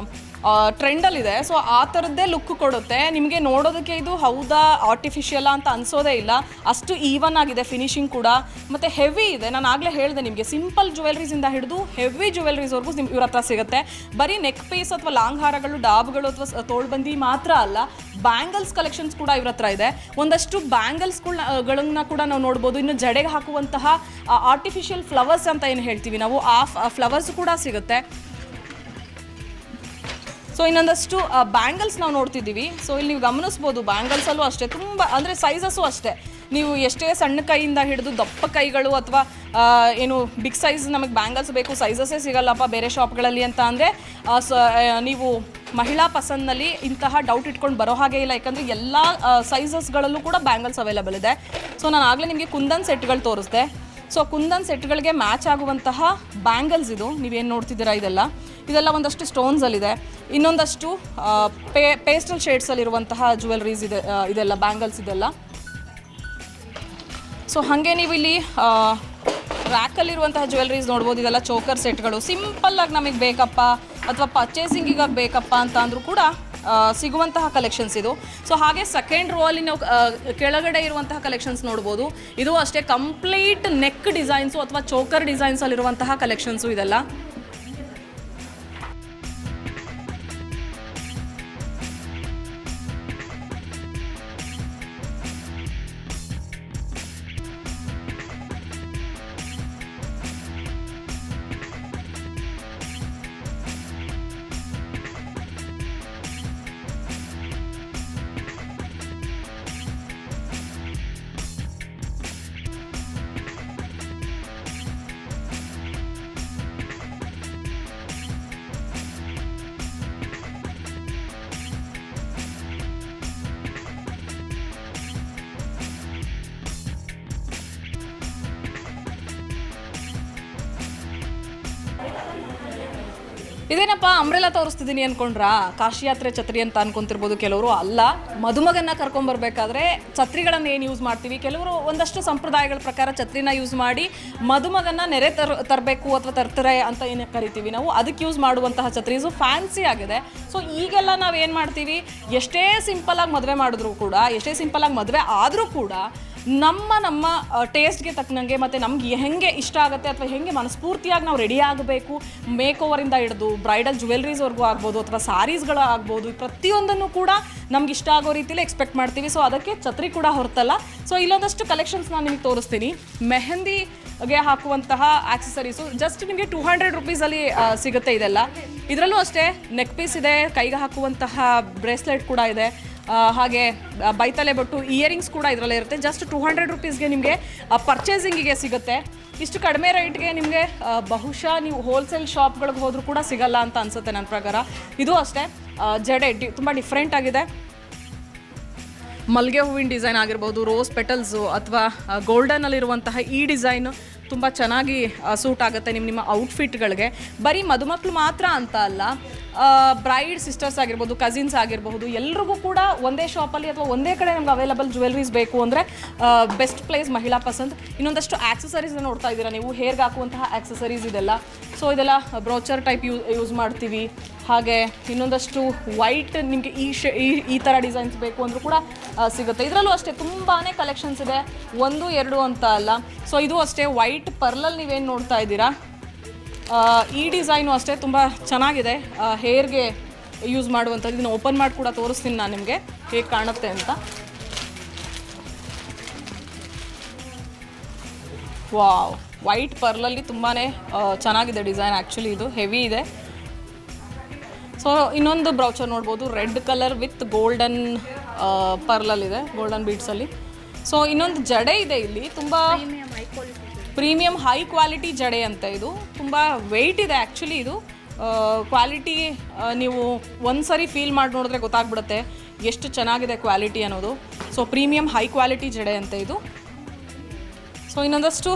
ಟ್ರೆಂಡಲ್ಲಿದೆ. ಸೊ ಆ ಥರದ್ದೇ ಲುಕ್ ಕೊಡುತ್ತೆ ನಿಮಗೆ. ನೋಡೋದಕ್ಕೆ ಇದು ಹೌದಾ ಆರ್ಟಿಫಿಷಿಯಲ್ ಅಂತ ಅನ್ಸೋದೇ ಇಲ್ಲ, ಅಷ್ಟು ಈವನ್ ಆಗಿದೆ ಫಿನಿಶಿಂಗ್ ಕೂಡ. ಮತ್ತು ಹೆವಿ ಇದೆ. ನಾನು ಆಗಲೇ ಹೇಳಿದೆ ನಿಮಗೆ, ಸಿಂಪಲ್ ಜ್ಯುವೆಲ್ರೀಸಿಂದ ಹಿಡಿದು ಹೆವಿ ಜ್ಯುವೆಲ್ರೀಸ್ವರೆಗೂ ಇವ್ರ ಹತ್ರ ಸಿಗುತ್ತೆ. ಬರೀ ನೆಕ್ ಪೀಸ್ ಅಥವಾ ಲಾಂಗ್ ಹಾರಗಳು, ಡಾಬ್ಗಳು ಅಥವಾ ತೋಳ್ಬಂದಿ ಮಾತ್ರ ಅಲ್ಲ, ಬ್ಯಾಂಗಲ್ಸ್ ಕಲೆಕ್ಷನ್ಸ್ ಕೂಡ ಇವ್ರ ಹತ್ರ ಇದೆ. ಒಂದಷ್ಟು ಬ್ಯಾಂಗಲ್ಸ್ಗಳನ್ನ ಕೂಡ ನಾವು ನೋಡ್ಬೋದು. ಇನ್ನು ಜಡೆಗೆ ಹಾಕುವಂತಹ ಆರ್ಟಿಫಿಷಿಯಲ್ ಫ್ಲವರ್ಸ್ ಅಂತ ಏನು ಹೇಳ್ತೀವಿ ನಾವು, ಆ ಫ್ಲವರ್ಸ್ ಕೂಡ ಸಿಗುತ್ತೆ. ಸೊ ಇನ್ನೊಂದಷ್ಟು ಬ್ಯಾಂಗಲ್ಸ್ ನಾವು ನೋಡ್ತಿದ್ದೀವಿ. ಸೊ ಇಲ್ಲಿ ನೀವು ಗಮನಿಸ್ಬೋದು, ಬ್ಯಾಂಗಲ್ಸಲ್ಲೂ ಅಷ್ಟೇ ತುಂಬ ಅಂದರೆ ಸೈಜಸ್ಸು ಅಷ್ಟೇ. ನೀವು ಎಷ್ಟೇ ಸಣ್ಣ ಕೈಯಿಂದ ಹಿಡಿದು ದಪ್ಪ ಕೈಗಳು ಅಥವಾ ಏನು ಬಿಗ್ ಸೈಜ್ ನಮಗೆ ಬ್ಯಾಂಗಲ್ಸ್ ಬೇಕು, ಸೈಜಸ್ಸೇ ಸಿಗಲ್ಲಪ್ಪ ಬೇರೆ ಶಾಪ್ಗಳಲ್ಲಿ ಅಂತ ಅಂದರೆ ನೀವು ಮಹಿಳಾ ಪಸಂದ್ನಲ್ಲಿ ಇಂತಹ ಡೌಟ್ ಇಟ್ಕೊಂಡು ಬರೋ ಹಾಗೆ ಇಲ್ಲ. ಯಾಕಂದರೆ ಎಲ್ಲ ಸೈಜಸ್ಗಳಲ್ಲೂ ಕೂಡ ಬ್ಯಾಂಗಲ್ಸ್ ಅವೈಲೇಬಲ್ ಇದೆ. ಸೊ ನಾನು ಆಗಲೇ ನಿಮಗೆ ಕುಂದನ್ ಸೆಟ್ಗಳು ತೋರಿಸ್ದೆ. ಸೊ ಕುಂದನ್ ಸೆಟ್ಗಳಿಗೆ ಮ್ಯಾಚ್ ಆಗುವಂತಹ ಬ್ಯಾಂಗಲ್ಸ್ ಇದು ನೀವೇನು ನೋಡ್ತಿದ್ದೀರಾ, ಇದೆಲ್ಲ ಒಂದಷ್ಟು ಸ್ಟೋನ್ಸಲ್ಲಿದೆ. ಇನ್ನೊಂದಷ್ಟು ಪೇಸ್ಟಲ್ ಶೇಡ್ಸಲ್ಲಿರುವಂತಹ ಜ್ಯುವೆಲ್ರೀಸ್ ಇದೆ, ಇದೆಲ್ಲ ಬ್ಯಾಂಗಲ್ಸ್ ಇದೆಲ್ಲ. ಸೊ ಹಾಗೆ ನೀವು ಇಲ್ಲಿ ರ್ಯಾಕಲ್ಲಿರುವಂತಹ ಜ್ಯುವೆಲ್ರೀಸ್ ನೋಡ್ಬೋದು. ಇದೆಲ್ಲ ಚೋಕರ್ ಸೆಟ್ಗಳು. ಸಿಂಪಲ್ಲಾಗಿ ನಮಗೆ ಬೇಕಪ್ಪ ಅಥವಾ ಪರ್ಚೇಸಿಂಗಿಗೆ ಬೇಕಪ್ಪ ಅಂತ ಅಂದರೂ ಕೂಡ ಸಿಗುವಂತಹ ಕಲೆಕ್ಷನ್ಸ್ ಇದು. ಸೊ ಹಾಗೆ ಸೆಕೆಂಡ್ ರೋ ಅಲ್ಲಿ ನಾವು ಕೆಳಗಡೆ ಇರುವಂತಹ ಕಲೆಕ್ಷನ್ಸ್ ನೋಡ್ಬೋದು. ಇದು ಅಷ್ಟೇ ಕಂಪ್ಲೀಟ್ ನೆಕ್ ಡಿಸೈನ್ಸು ಅಥವಾ ಚೋಕರ್ ಡಿಸೈನ್ಸಲ್ಲಿರುವಂತಹ ಕಲೆಕ್ಷನ್ಸು ಇದೆಲ್ಲ. ಇದೇನಪ್ಪ ಅಂಬ್ರೆಲಾ ತೋರಿಸ್ತಿದ್ದೀನಿ ಅಂದ್ಕೊಂಡ್ರಾ? ಕಾಶಿ ಯಾತ್ರೆ ಛತ್ರಿ ಅಂತ ಅನ್ಕೊಂತಿರ್ಬೋದು ಕೆಲವರು. ಅಲ್ಲ, ಮದುಮಗನ್ನ ಕರ್ಕೊಂಬರ್ಬೇಕಾದ್ರೆ ಛತ್ರಿಗಳನ್ನು ಏನು ಯೂಸ್ ಮಾಡ್ತೀವಿ, ಕೆಲವರು ಒಂದಷ್ಟು ಸಂಪ್ರದಾಯಗಳ ಪ್ರಕಾರ ಛತ್ರಿನ ಯೂಸ್ ಮಾಡಿ ಮದುಮಗನ್ನ ನೆರೆ ತರಬೇಕು ಅಥವಾ ತರ್ತಾರೆ ಅಂತ ಏನು ಕರಿತೀವಿ ನಾವು, ಅದಕ್ಕೆ ಯೂಸ್ ಮಾಡುವಂತಹ ಛತ್ರೀಸು ಫ್ಯಾನ್ಸಿ ಆಗಿದೆ. ಸೊ ಈಗೆಲ್ಲ ನಾವು ಏನು ಮಾಡ್ತೀವಿ, ಎಷ್ಟೇ ಸಿಂಪಲಾಗಿ ಮದುವೆ ಮಾಡಿದ್ರು ಕೂಡ, ಎಷ್ಟೇ ಸಿಂಪಲಾಗಿ ಮದುವೆ ಆದರೂ ಕೂಡ ನಮ್ಮ ಟೇಸ್ಟ್ಗೆ ತಕ್ಕನಂಗೆ ಮತ್ತು ನಮ್ಗೆ ಹೆಂಗೆ ಇಷ್ಟ ಆಗುತ್ತೆ ಅಥವಾ ಹೆಂಗೆ ಮನಸ್ಫೂರ್ತಿಯಾಗಿ ನಾವು ರೆಡಿ ಆಗಬೇಕು, ಮೇಕ್ ಓವರಿಂದ ಹಿಡಿದು ಬ್ರೈಡಲ್ ಜ್ಯುವೆಲ್ರೀಸ್ವರೆಗೂ ಆಗ್ಬೋದು ಅಥವಾ ಸಾರೀಸ್ಗಳು ಆಗ್ಬೋದು, ಪ್ರತಿಯೊಂದನ್ನು ಕೂಡ ನಮ್ಗೆ ಇಷ್ಟ ಆಗೋ ರೀತಿಯಲ್ಲಿ ಎಕ್ಸ್ಪೆಕ್ಟ್ ಮಾಡ್ತೀವಿ. ಸೊ ಅದಕ್ಕೆ ಛತ್ರಿ ಕೂಡ ಹೊರತಲ್ಲ. ಸೊ ಇಲ್ಲೊಂದಷ್ಟು ಕಲೆಕ್ಷನ್ಸ್ ನಾನು ನಿಮಗೆ ತೋರಿಸ್ತೀನಿ. ಮೆಹಂದಿಗೆ ಹಾಕುವಂತಹ ಆಕ್ಸೆಸರೀಸು ಜಸ್ಟ್ ನಿಮಗೆ 200 ರುಪೀಸಲ್ಲಿ ಸಿಗುತ್ತೆ ಇದೆಲ್ಲ. ಇದರಲ್ಲೂ ಅಷ್ಟೇ ನೆಕ್ ಪೀಸ್ ಇದೆ, ಕೈಗೆ ಹಾಕುವಂತಹ ಬ್ರೇಸ್ಲೆಟ್ ಕೂಡ ಇದೆ, ಹಾಗೆ ಬೈತಲೆ ಬೊಟ್ಟು ಇಯರಿಂಗ್ಸ್ ಕೂಡ ಇದರಲ್ಲೇ ಇರುತ್ತೆ. ಜಸ್ಟ್ 200 ರುಪೀಸ್ಗೆ ನಿಮಗೆ ಪರ್ಚೇಸಿಂಗಿಗೆ ಸಿಗುತ್ತೆ. ಇಷ್ಟು ಕಡಿಮೆ ರೇಟ್ಗೆ ನಿಮಗೆ ಬಹುಶಃ ನೀವು ಹೋಲ್ಸೇಲ್ ಶಾಪ್ಗಳಿಗೆ ಹೋದರೂ ಕೂಡ ಸಿಗಲ್ಲ ಅಂತ ಅನಿಸುತ್ತೆ ನನ್ನ ಪ್ರಕಾರ. ಇದು ಅಷ್ಟೇ ಜಡೆ ತುಂಬ ಡಿಫ್ರೆಂಟ್ ಆಗಿದೆ. ಮಲ್ಲಿಗೆ ಹೂವಿನ ಡಿಸೈನ್ ಆಗಿರ್ಬೋದು, ರೋಸ್ ಪೆಟಲ್ಸು ಅಥವಾ ಗೋಲ್ಡನಲ್ಲಿರುವಂತಹ ಈ ಡಿಸೈನು ತುಂಬ ಚೆನ್ನಾಗಿ ಸೂಟ್ ಆಗುತ್ತೆ ನಿಮ್ಮ ಔಟ್ಫಿಟ್ಗಳಿಗೆ. ಬರೀ ಮದುಮಕ್ಕಳು ಮಾತ್ರ ಅಂತ ಅಲ್ಲ, ಬ್ರೈಡ್ ಸಿಸ್ಟರ್ಸ್ ಆಗಿರ್ಬೋದು, ಕಸಿನ್ಸ್ ಆಗಿರಬಹುದು, ಎಲ್ರಿಗೂ ಕೂಡ ಒಂದೇ ಶಾಪಲ್ಲಿ ಅಥವಾ ಒಂದೇ ಕಡೆ ನಮ್ಗೆ ಅವೈಲಬಲ್ ಜ್ಯುವೆಲ್ರೀಸ್ ಬೇಕು ಅಂದರೆ ಬೆಸ್ಟ್ ಪ್ಲೇಸ್ ಮಹಿಳಾ ಪಸಂದ್. ಇನ್ನೊಂದಷ್ಟು ಆಕ್ಸೆಸರೀಸ್ನ ನೋಡ್ತಾ ಇದ್ದೀರಾ ನೀವು, ಹೇರ್ಗೆ ಹಾಕುವಂತಹ ಆಕ್ಸೆಸರೀಸ್ ಇದೆಲ್ಲ. ಸೊ ಇದೆಲ್ಲ ಬ್ರೋಚರ್ ಟೈಪ್ ಯೂಸ್ ಮಾಡ್ತೀವಿ. ಹಾಗೆ ಇನ್ನೊಂದಷ್ಟು ವೈಟ್ ನಿಮಗೆ ಈ ಥರ ಡಿಸೈನ್ಸ್ ಬೇಕು ಅಂದರೂ ಕೂಡ ಸಿಗುತ್ತೆ. ಇದರಲ್ಲೂ ಅಷ್ಟೇ ತುಂಬಾ ಕಲೆಕ್ಷನ್ಸ್ ಇದೆ, 1 2 ಅಂತ ಅಲ್ಲ. ಸೊ ಇದು ಅಷ್ಟೇ ವೈಟ್ ಪರ್ಲಲ್ಲಿ ನೀವೇನು ನೋಡ್ತಾ ಇದ್ದೀರಾ, ಈ ಡಿಸೈನು ಅಷ್ಟೇ ತುಂಬ ಚೆನ್ನಾಗಿದೆ. ಹೇರ್ಗೆ ಯೂಸ್ ಮಾಡುವಂಥದ್ದು. ಇದನ್ನು ಓಪನ್ ಮಾಡಿ ಕೂಡ ತೋರಿಸ್ತೀನಿ ನಾನು ನಿಮಗೆ ಹೇಗೆ ಕಾಣುತ್ತೆ ಅಂತ. ವಾವ್, ವೈಟ್ ಪರ್ಲಲ್ಲಿ ತುಂಬಾ ಚೆನ್ನಾಗಿದೆ ಡಿಸೈನ್. ಆ್ಯಕ್ಚುಲಿ ಇದು ಹೆವಿ ಇದೆ. ಸೊ ಇನ್ನೊಂದು ಬ್ರೌಚರ್ ನೋಡ್ಬೋದು, ರೆಡ್ ಕಲರ್ ವಿತ್ ಗೋಲ್ಡನ್ ಪರ್ಲಲ್ಲಿದೆ, ಗೋಲ್ಡನ್ ಬೀಡ್ಸಲ್ಲಿ. ಸೊ ಇನ್ನೊಂದು ಜಡೆ ಇದೆ ಇಲ್ಲಿ, ತುಂಬ ಪ್ರೀಮಿಯಂ ಹೈ ಕ್ವಾಲಿಟಿ ಜಡೆ ಅಂತ. ಇದು ತುಂಬ ವೆಯ್ಟ್ ಇದೆ ಆ್ಯಕ್ಚುಲಿ. ಇದು ಕ್ವಾಲಿಟಿ ನೀವು ಒಂದು ಸರಿ ಫೀಲ್ ಮಾಡಿ ನೋಡಿದ್ರೆ ಗೊತ್ತಾಗ್ಬಿಡುತ್ತೆ ಎಷ್ಟು ಚೆನ್ನಾಗಿದೆ ಕ್ವಾಲಿಟಿ ಅನ್ನೋದು. ಸೊ ಪ್ರೀಮಿಯಂ ಹೈ ಕ್ವಾಲಿಟಿ ಜಡೆ ಅಂತ ಇದು. ಸೊ ಇನ್ನೊಂದಷ್ಟು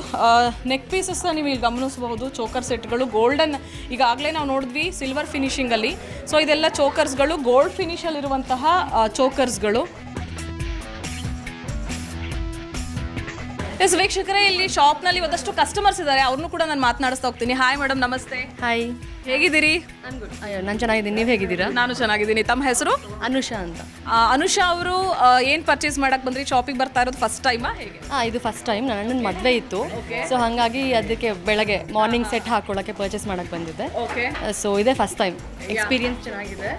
ನೆಕ್ ಪೀಸಸ್ನ ನೀವು ಇಲ್ಲಿ ಗಮನಿಸಬಹುದು. ಚೋಕರ್ ಸೆಟ್ಗಳು ಗೋಲ್ಡನ್, ಈಗಾಗಲೇ ನಾವು ನೋಡಿದ್ವಿ ಸಿಲ್ವರ್ ಫಿನಿಷಿಂಗಲ್ಲಿ. ಸೊ ಇದೆಲ್ಲ ಚೋಕರ್ಸ್ಗಳು, ಗೋಲ್ಡ್ ಫಿನಿಷಲ್ಲಿರುವಂತಹ ಚೋಕರ್ಸ್ಗಳು. ಎಸ್ ವೀಕ್ಷಕರೇ, ಇಲ್ಲಿ ಶಾಪ್ನಲ್ಲಿ ಒಂದಷ್ಟು ಕಸ್ಟಮರ್ಸ್ ಇದ್ದಾರೆ, ಅವ್ರನ್ನೂ ಕೂಡ ನಾನು ಮಾತನಾಡಿಸ್ತಾ ಹೋಗ್ತೀನಿ. ಹಾಯ್ ಮೇಡಮ್, ನಮಸ್ತೆ. ಹಾಯ್, ಹೇಗಿದ್ದೀರಿ? ಅಯ್ಯೋ ನಾನು ಚೆನ್ನಾಗಿದ್ದೀನಿ, ನೀವು ಹೇಗಿದ್ದೀರಾ? ನಾನು ಚೆನ್ನಾಗಿದ್ದೀನಿ. ತಮ್ಮ ಹೆಸರು? ಅನುಷಾ ಅಂತ. ಅನುಷಾ ಅವರು ಏನು ಪರ್ಚೇಸ್ ಮಾಡಕ್ಕೆ ಬಂದ್ರಿ? ಶಾಪಿಗೆ ಬರ್ತಾ ಇರೋದು ಫಸ್ಟ್ ಟೈಮಾ ಹೇಗೆ? ಇದು ಫಸ್ಟ್ ಟೈಮ್. ನನ್ನ ಅಣ್ಣನ ಮದುವೆ ಇತ್ತು, ಸೊ ಹಾಗಾಗಿ ಅದಕ್ಕೆ ಬೆಳಗ್ಗೆ ಮಾರ್ನಿಂಗ್ ಸೆಟ್ ಹಾಕೊಳ್ಳೋಕ್ಕೆ ಪರ್ಚೇಸ್ ಮಾಡಕ್ಕೆ ಬಂದಿದ್ದೆ. ಓಕೆ. ಸೊ ಇದೇ ಫಸ್ಟ್ ಟೈಮ್. ಎಕ್ಸ್ಪೀರಿಯನ್ಸ್ ಚೆನ್ನಾಗಿದೆ.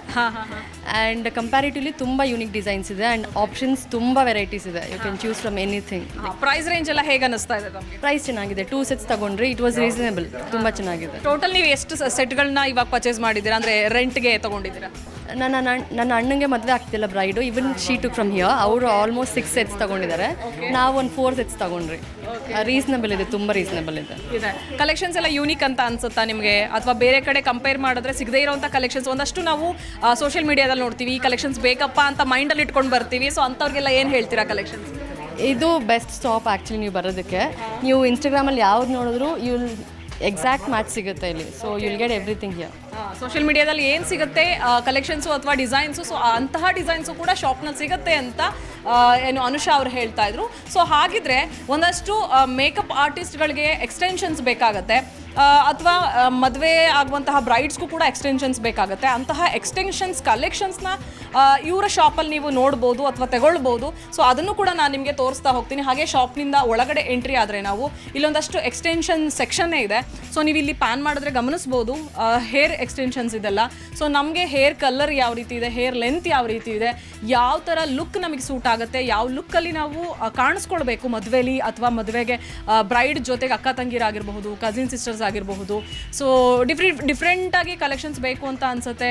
ಆ್ಯಂಡ್ ಕಂಪ್ಯಾರಿಟಿವ್ಲಿ ತುಂಬ ಯೂನಿಕ್ ಡಿಸೈನ್ಸ್ ಇದೆ ಆ್ಯಂಡ್ ಆಪ್ಷನ್ಸ್ ತುಂಬ ವೆರೈಟೀಸ್ ಇದೆ. You can choose from anything. Price range ಎಲ್ಲ ಹೇಗೆ ಅನಿಸ್ತಾ ಇದೆ ತಮಗೆ? ಪ್ರೈಸ್ ಚೆನ್ನಾಗಿದೆ. 2 ಸೆಟ್ಸ್ ತಗೊಂಡ್ರಿ, ಇಟ್ ವಾಸ್ ರೀಸನೇಬಲ್, ತುಂಬ ಚೆನ್ನಾಗಿದೆ. ಟೋಟಲ್ ನೀವು ಎಷ್ಟು ಸೆಟ್ಗಳನ್ನ ಇವಾಗ ಪರ್ಚೇಸ್ ಮಾಡಿದ್ದೀರಾ, ಅಂದರೆ ರೆಂಟ್ಗೆ ತೊಗೊಂಡಿದ್ದೀರಾ? ನನ್ನ ಅಣ್ಣಂಗೆ ಮದುವೆ ಆಗ್ತಿಲ್ಲ braid, even she took from here. ಅವರು ಆಲ್ಮೋಸ್ಟ್ 6 ಸೆಟ್ಸ್ ತಗೊಂಡಿದ್ದಾರೆ, ನಾವು ಒಂದು 4 ಸೆಟ್ಸ್ ತಗೊಂಡ್ರಿ. ರೀಸನಬಲ್ ಇದೆ, ತುಂಬ ರೀಸನಬಲ್ ಇದೆ. ಕಲೆಕ್ಷನ್ಸ್ ಎಲ್ಲ ಯೂನಿಕ್ ಅಂತ ಅನ್ಸುತ್ತಾ ನಿಮಗೆ, ಅಥವಾ ಬೇರೆ ಕಡೆ ಕಂಪೇರ್ ಮಾಡಿದ್ರೆ ಸಿಗದೇ ಇರೋಂಥ ಕಲೆಕ್ಷನ್ಸ್? ಒಂದಷ್ಟು ನಾವು ಸೋಷಿಯಲ್ ಮೀಡಿಯಾದಲ್ಲಿ ನೋಡ್ತೀವಿ, ಈ ಕಲೆಕ್ಷನ್ಸ್ ಬೇಕಪ್ಪ ಅಂತ ಮೈಂಡಲ್ಲಿ ಇಟ್ಕೊಂಡು ಬರ್ತೀವಿ. ಸೊ ಅಂಥವ್ರಿಗೆಲ್ಲ ಏನು ಹೇಳ್ತೀರಾ ಕಲೆಕ್ಷನ್ಸ್? ಇದು ಬೆಸ್ಟ್ ಸ್ಟಾಪ್ ಆ್ಯಕ್ಚುಲಿ ನೀವು ಬರೋದಕ್ಕೆ. ನೀವು ಇನ್ಸ್ಟಾಗ್ರಾಮಲ್ಲಿ ಯಾವ್ದು ನೋಡಿದ್ರು ಯುಲ್ ಎಕ್ಸಾಕ್ಟ್ ಮ್ಯಾಚ್ ಸಿಗುತ್ತೆ ಇಲ್ಲಿ. So you'll get everything here. Social ಮೀಡಿಯಾದಲ್ಲಿ ಏನು ಸಿಗುತ್ತೆ ಕಲೆಕ್ಷನ್ಸು ಅಥವಾ ಡಿಸೈನ್ಸು, ಸೊ ಅಂತಹ ಡಿಸೈನ್ಸು ಕೂಡ ಶಾಪ್ನಲ್ಲಿ ಸಿಗುತ್ತೆ ಅಂತ ಏನು ಅನುಷಾ ಅವ್ರು ಹೇಳ್ತಾ ಇದ್ರು. ಸೊ ಹಾಗಿದ್ರೆ ಒಂದಷ್ಟು ಮೇಕಪ್ ಆರ್ಟಿಸ್ಟ್ಗಳಿಗೆ ಎಕ್ಸ್ಟೆನ್ಷನ್ಸ್ ಬೇಕಾಗತ್ತೆ, ಅಥವಾ ಮದುವೆ ಆಗುವಂತಹ ಬ್ರೈಡ್ಸ್ಗೂ ಕೂಡ ಎಕ್ಸ್ಟೆನ್ಷನ್ಸ್ ಬೇಕಾಗುತ್ತೆ. ಅಂತಹ ಎಕ್ಸ್ಟೆನ್ಷನ್ಸ್ ಕಲೆಕ್ಷನ್ಸ್ನ ಇವರ ಶಾಪಲ್ಲಿ ನೀವು ನೋಡ್ಬೋದು ಅಥವಾ ತಗೊಳ್ಬೋದು. ಸೊ ಅದನ್ನು ಕೂಡ ನಾನು ನಿಮಗೆ ತೋರಿಸ್ತಾ ಹೋಗ್ತೀನಿ. ಹಾಗೆ ಶಾಪ್ನಿಂದ ಒಳಗಡೆ ಎಂಟ್ರಿ ಆದರೆ ನಾವು ಇಲ್ಲೊಂದಷ್ಟು ಎಕ್ಸ್ಟೆನ್ಷನ್ ಸೆಕ್ಷನ್ನೇ ಇದೆ. ಸೊ ನೀವು ಇಲ್ಲಿ ಪ್ಯಾನ್ ಮಾಡಿದ್ರೆ ಗಮನಿಸ್ಬೋದು ಹೇರ್ ಎಕ್ಸ್ಟೆನ್ಷನ್ಸ್ ಇದೆಲ್ಲ. ಸೊ ನಮಗೆ ಹೇರ್ ಕಲರ್ ಯಾವ ರೀತಿ ಇದೆ, ಹೇರ್ ಲೆಂತ್ ಯಾವ ರೀತಿ ಇದೆ, ಯಾವ ಥರ ಲುಕ್ ನಮಗೆ ಸೂಟ್ ಆಗುತ್ತೆ, ಯಾವ ಲುಕ್ಕಲ್ಲಿ ನಾವು ಕಾಣಿಸ್ಕೊಳ್ಬೇಕು ಮದುವೆಲಿ, ಅಥವಾ ಮದುವೆಗೆ ಬ್ರೈಡ್ ಜೊತೆಗೆ ಅಕ್ಕ ತಂಗಿರಾಗಿರಬಹುದು, ಕಸಿನ್ ಸಿಸ್ಟರ್ಸ್ ಆಗಿರಬಹುದು. ಸೊ ಡಿಫ್ರೆಂಟಾಗಿ ಕಲೆಕ್ಷನ್ಸ್ ಬೇಕು ಅಂತ ಅನ್ಸುತ್ತೆ.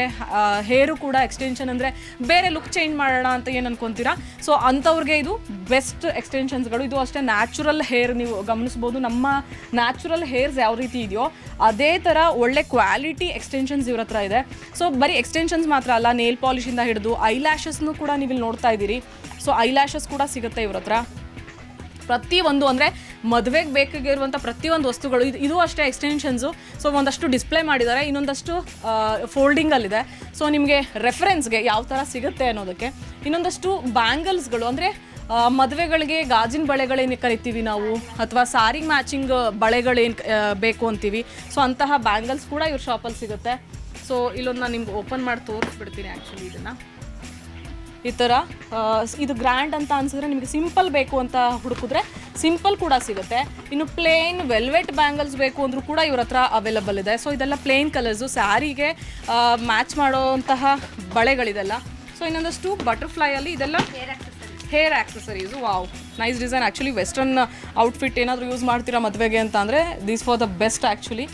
ಹೇರು ಕೂಡ ಎಕ್ಸ್ಟೆನ್ಷನ್ ಅಂದರೆ ಬೇರೆ ಲುಕ್ ಚೇಂಜ್ ಮಾಡೋಣ ಅಂತ ಏನು ಅನ್ಕೊತೀರಾ? ಸೊ ಅಂಥವ್ರಿಗೆ ಇದು ಬೆಸ್ಟ್ ಎಕ್ಸ್ಟೆನ್ಷನ್ಸ್ಗಳು. ಇದು ಅಷ್ಟೇ ನ್ಯಾಚುರಲ್ ಹೇರ್, ನೀವು ಗಮನಿಸ್ಬೋದು ನಮ್ಮ ನ್ಯಾಚುರಲ್ ಹೇರ್ಸ್ ಯಾವ ರೀತಿ ಇದೆಯೋ ಅದೇ ಥರ ಒಳ್ಳೆ ಕ್ವಾಲಿಟಿ ಎಕ್ಸ್ಟೆನ್ಷನ್ಸ್ ಇವ್ರ ಹತ್ರ ಇದೆ. ಸೊ ಬರೀ ಎಕ್ಸ್ಟೆನ್ಷನ್ಸ್ ಮಾತ್ರ ಅಲ್ಲ, ನೇಲ್ ಪಾಲಿಶಿಂದ ಹಿಡಿದು ಐಲ್ಯಾಶಸ್ನು ಕೂಡ ನೀವು ಇಲ್ಲಿ ನೋಡ್ತಾ ಇದ್ದೀರಿ. ಸೊ ಐಲ್ಯಾಶಸ್ ಕೂಡ ಸಿಗುತ್ತೆ ಇವ್ರ ಹತ್ರ. ಪ್ರತಿಯೊಂದು ಅಂದರೆ ಮದುವೆಗೆ ಬೇಕಾಗಿರುವಂಥ ಪ್ರತಿಯೊಂದು ವಸ್ತುಗಳು ಇದು ಅಷ್ಟೇ ಎಕ್ಸ್ಟೆನ್ಷನ್ಸು. ಸೊ ಒಂದಷ್ಟು ಡಿಸ್ಪ್ಲೇ ಮಾಡಿದ್ದಾರೆ, ಇನ್ನೊಂದಷ್ಟು ಫೋಲ್ಡಿಂಗಲ್ಲಿದೆ. ಸೊ ನಿಮಗೆ ರೆಫರೆನ್ಸ್ಗೆ ಯಾವ ಥರ ಸಿಗುತ್ತೆ ಅನ್ನೋದಕ್ಕೆ. ಇನ್ನೊಂದಷ್ಟು ಬ್ಯಾಂಗಲ್ಸ್ಗಳು, ಅಂದರೆ ಮದುವೆಗಳಿಗೆ ಗಾಜಿನ ಬಳೆಗಳೇನು ಕರಿತೀವಿ ನಾವು, ಅಥವಾ ಸಾರಿಗೆ ಮ್ಯಾಚಿಂಗ್ ಬಳೆಗಳೇನು ಬೇಕು ಅಂತೀವಿ. ಸೊ ಅಂತಹ ಬ್ಯಾಂಗಲ್ಸ್ ಕೂಡ ಇವ್ರ ಶಾಪಲ್ಲಿ ಸಿಗುತ್ತೆ. ಸೊ ಇಲ್ಲೊಂದು ನಾನು ನಿಮ್ಗೆ ಓಪನ್ ಮಾಡಿ ತೋರಿಸ್ಬಿಡ್ತೀನಿ. ಆ್ಯಕ್ಚುಲಿ ಇದನ್ನು ಈ ಥರ ಇದು ಗ್ರ್ಯಾಂಡ್ ಅಂತ ಅನ್ಸಿದ್ರೆ, ನಿಮಗೆ ಸಿಂಪಲ್ ಬೇಕು ಅಂತ ಹುಡುಕಿದ್ರೆ ಸಿಂಪಲ್ ಕೂಡ ಸಿಗುತ್ತೆ. ಇನ್ನು ಪ್ಲೇನ್ ವೆಲ್ವೆಟ್ ಬ್ಯಾಂಗಲ್ಸ್ ಬೇಕು ಅಂದರೂ ಕೂಡ ಇವ್ರ ಹತ್ರ ಅವೈಲಬಲ್ ಇದೆ. ಸೊ ಇದೆಲ್ಲ ಪ್ಲೇನ್ ಕಲರ್ಸು, ಸ್ಯಾರಿಗೆ ಮ್ಯಾಚ್ ಮಾಡೋವಂತಹ ಬಳೆಗಳಿದೆಲ್ಲ. ಸೊ ಇನ್ನೊಂದಷ್ಟು ಬಟರ್ಫ್ಲೈಯಲ್ಲಿ ಇದೆಲ್ಲ hair accessories. Wow, nice design. Actually western outfit ಏನಾದರೂ ಯೂಸ್ ಮಾಡ್ತೀರಾ ಮದುವೆಗೆ ಅಂತ ಅಂದರೆ these for the best. Actually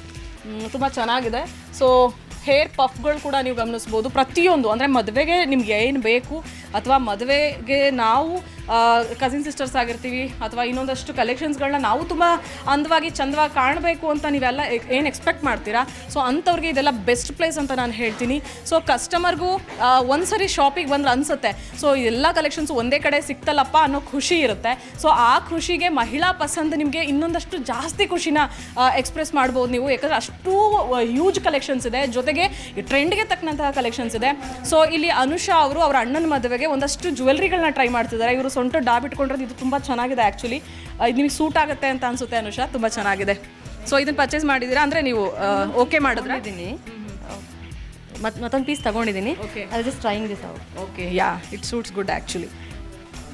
ತುಂಬ ಚೆನ್ನಾಗಿದೆ. ಸೊ ಹೇರ್ ಪಫ್ಗಳು ಕೂಡ ನೀವು ಗಮನಿಸ್ಬೋದು. ಪ್ರತಿಯೊಂದು ಅಂದರೆ ಮದುವೆಗೆ ನಿಮ್ಗೆ ಏನು ಬೇಕು, ಅಥವಾ ಮದುವೆಗೆ ನಾವು ಕಸಿನ್ ಸಿಸ್ಟರ್ಸ್ ಆಗಿರ್ತೀವಿ, ಅಥವಾ ಇನ್ನೊಂದಷ್ಟು ಕಲೆಕ್ಷನ್ಸ್ಗಳನ್ನ ನಾವು ತುಂಬ ಅಂದವಾಗಿ ಚಂದವಾಗಿ ಕಾಣಬೇಕು ಅಂತ ನೀವೆಲ್ಲ ಏನು ಎಕ್ಸ್ಪೆಕ್ಟ್ ಮಾಡ್ತೀರಾ. ಸೊ ಅಂಥವ್ರಿಗೆ ಇದೆಲ್ಲ ಬೆಸ್ಟ್ ಪ್ಲೇಸ್ ಅಂತ ನಾನು ಹೇಳ್ತೀನಿ. ಸೊ ಕಸ್ಟಮರ್ಗೂ ಒಂದ್ಸರಿ ಶಾಪಿಗೆ ಬಂದ್ರೆ ಅನಿಸುತ್ತೆ, ಸೊ ಎಲ್ಲ ಕಲೆಕ್ಷನ್ಸ್ ಒಂದೇ ಕಡೆ ಸಿಕ್ತಲ್ಲಪ್ಪ ಅನ್ನೋ ಖುಷಿ ಇರುತ್ತೆ. ಸೊ ಆ ಖುಷಿಗೆ ಮಹಿಳಾ ಪಸಂದ್ ನಿಮಗೆ ಇನ್ನೊಂದಷ್ಟು ಜಾಸ್ತಿ ಖುಷಿನ ಎಕ್ಸ್ಪ್ರೆಸ್ ಮಾಡ್ಬೋದು ನೀವು, ಯಾಕಂದರೆ ಅಷ್ಟು ಹ್ಯೂಜ್ ಕಲೆಕ್ಷನ್ಸ್ ಇದೆ, ಜೊತೆಗೆ ಟ್ರೆಂಡ್ಗೆ ತಕ್ಕಂತಹ ಕಲೆಕ್ಷನ್ಸ್ ಇದೆ. ಸೊ ಇಲ್ಲಿ ಅನುಷಾ ಅವರು ಅವರ ಅಣ್ಣನ ಮದುವೆಗೆ ಒಂದಷ್ಟು ಜ್ಯುವೆಲ್ರಿಗಳನ್ನ ಟ್ರೈ ಮಾಡ್ತಿದ್ದಾರೆ. ಇವರು ಸೊಂಟ ಡಾಬ್ ಇಟ್ಕೊಂಡ್ರೆ ಇದು ತುಂಬ ಚೆನ್ನಾಗಿದೆ. ಆ್ಯಕ್ಚುಲಿ ಇದು ನಿಮಗೆ ಸೂಟ್ ಆಗುತ್ತೆ ಅಂತ ಅನಿಸುತ್ತೆ ಅನುಷಾ, ತುಂಬ ಚೆನ್ನಾಗಿದೆ. ಸೊ ಇದನ್ನು ಪರ್ಚೇಸ್ ಮಾಡಿದ್ದೀರಾ ಅಂದರೆ ನೀವು ಓಕೆ ಮಾಡಿದ್ದೀನಿ. ಮತ್ತೊಂದು ಪೀಸ್ ತಗೊಂಡಿದ್ದೀನಿ, ಅದು just trying this out. Okay, yeah, it suits good actually.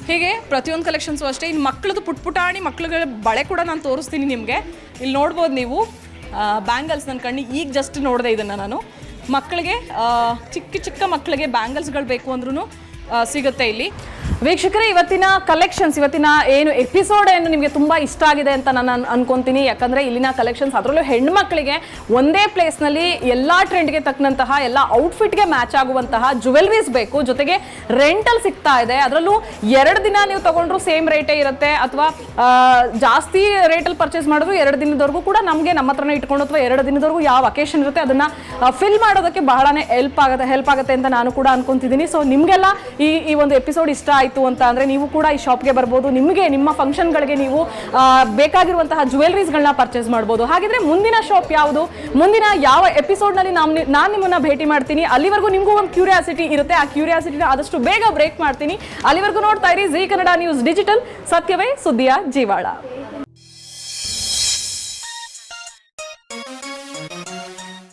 ಹೀಗೆ ಪ್ರತಿಯೊಂದು ಕಲೆಕ್ಷನ್ಸು ಅಷ್ಟೇ. ಇನ್ನು ಮಕ್ಕಳದು ಪುಟ್ಪುಟಾಣಿ ಮಕ್ಳುಗಳ ಬಳೆ ಕೂಡ ನಾನು ತೋರಿಸ್ತೀನಿ ನಿಮಗೆ. ಇಲ್ಲಿ ನೋಡ್ಬೋದು ನೀವು ಬ್ಯಾಂಗಲ್ಸ್. ನನ್ನ ಕಣ್ಣಿ ಈಗ ಜಸ್ಟ್ ನೋಡಿದೆ ಇದನ್ನು ನಾನು. ಮಕ್ಕಳಿಗೆ ಚಿಕ್ಕ ಚಿಕ್ಕ ಮಕ್ಕಳಿಗೆ ಬ್ಯಾಂಗಲ್ಸ್ಗಳು ಬೇಕು ಅಂದ್ರೂ ಸಿಗುತ್ತೆ ಇಲ್ಲಿ. ವೀಕ್ಷಕರೇ, ಇವತ್ತಿನ ಕಲೆಕ್ಷನ್ಸ್, ಇವತ್ತಿನ ಏನು ಎಪಿಸೋಡ್ ಏನು ನಿಮಗೆ ತುಂಬ ಇಷ್ಟ ಆಗಿದೆ ಅಂತ ನಾನು ಅನ್ಕೊಂತೀನಿ. ಯಾಕಂದರೆ ಇಲ್ಲಿನ ಕಲೆಕ್ಷನ್ಸ್, ಅದರಲ್ಲೂ ಹೆಣ್ಮಕ್ಳಿಗೆ ಒಂದೇ ಪ್ಲೇಸ್ನಲ್ಲಿ ಎಲ್ಲ ಟ್ರೆಂಡ್ಗೆ ತಕ್ಕಂತಹ, ಎಲ್ಲ ಔಟ್ಫಿಟ್ಗೆ ಮ್ಯಾಚ್ ಆಗುವಂತಹ ಜ್ಯುವೆಲ್ರೀಸ್ ಬೇಕು. ಜೊತೆಗೆ ರೆಂಟಲ್ ಸಿಗ್ತಾ ಇದೆ. ಅದರಲ್ಲೂ 2 ದಿನ ನೀವು ತಗೊಂಡ್ರು ಸೇಮ್ ರೇಟೇ ಇರುತ್ತೆ, ಅಥವಾ ಜಾಸ್ತಿ ರೇಟಲ್ಲಿ ಪರ್ಚೇಸ್ ಮಾಡಿದ್ರು 2 ದಿನದವರೆಗೂ ಕೂಡ ನಮಗೆ ನಮ್ಮ ಹತ್ರನೇ ಇಟ್ಕೊಂಡು, ಅಥವಾ 2 ದಿನದವರೆಗೂ ಯಾವ ಅಕೇಶನ್ ಇರುತ್ತೆ ಅದನ್ನು ಫಿಲ್ ಮಾಡೋದಕ್ಕೆ ಬಹಳನೇ ಹೆಲ್ಪ್ ಆಗುತ್ತೆ ಅಂತ ನಾನು ಕೂಡ ಅನ್ಕೊಂತಿದ್ದೀನಿ. ಸೊ ನಿಮಗೆಲ್ಲ ಈ ಒಂದು ಎಪಿಸೋಡ್ ಇಷ್ಟ ಆಯಿತು ಅಂತ ಅಂದರೆ ನೀವು ಕೂಡ ಈ ಶಾಪ್ಗೆ ಬರ್ಬೋದು. ನಿಮಗೆ ನಿಮ್ಮ ಫಂಕ್ಷನ್ಗಳಿಗೆ ನೀವು ಬೇಕಾಗಿರುವಂತಹ ಜ್ಯುವೆಲ್ರೀಸ್ಗಳನ್ನ ಪರ್ಚೇಸ್ ಮಾಡ್ಬೋದು. ಹಾಗಿದ್ರೆ ಮುಂದಿನ ಶಾಪ್ ಯಾವುದು, ಮುಂದಿನ ಯಾವ ಎಪಿಸೋಡ್ನಲ್ಲಿ ನಾನು ನಿಮ್ಮನ್ನ ಭೇಟಿ ಮಾಡ್ತೀನಿ. ಅಲ್ಲಿವರೆಗೂ ನಿಮಗೂ ಒಂದು ಕ್ಯೂರಿಯಾಸಿಟಿ ಇರುತ್ತೆ. ಆ ಕ್ಯೂರಿಯಾಸಿಟಿನ ಆದಷ್ಟು ಬೇಗ ಬ್ರೇಕ್ ಮಾಡ್ತೀನಿ. ಅಲ್ಲಿವರೆಗೂ ನೋಡ್ತಾ ಇರಿ ಜೀ ಕನ್ನಡ ನ್ಯೂಸ್ ಡಿಜಿಟಲ್, ಸತ್ಯವೇ ಸುದ್ದಿಯ ಜೀವಾಳ.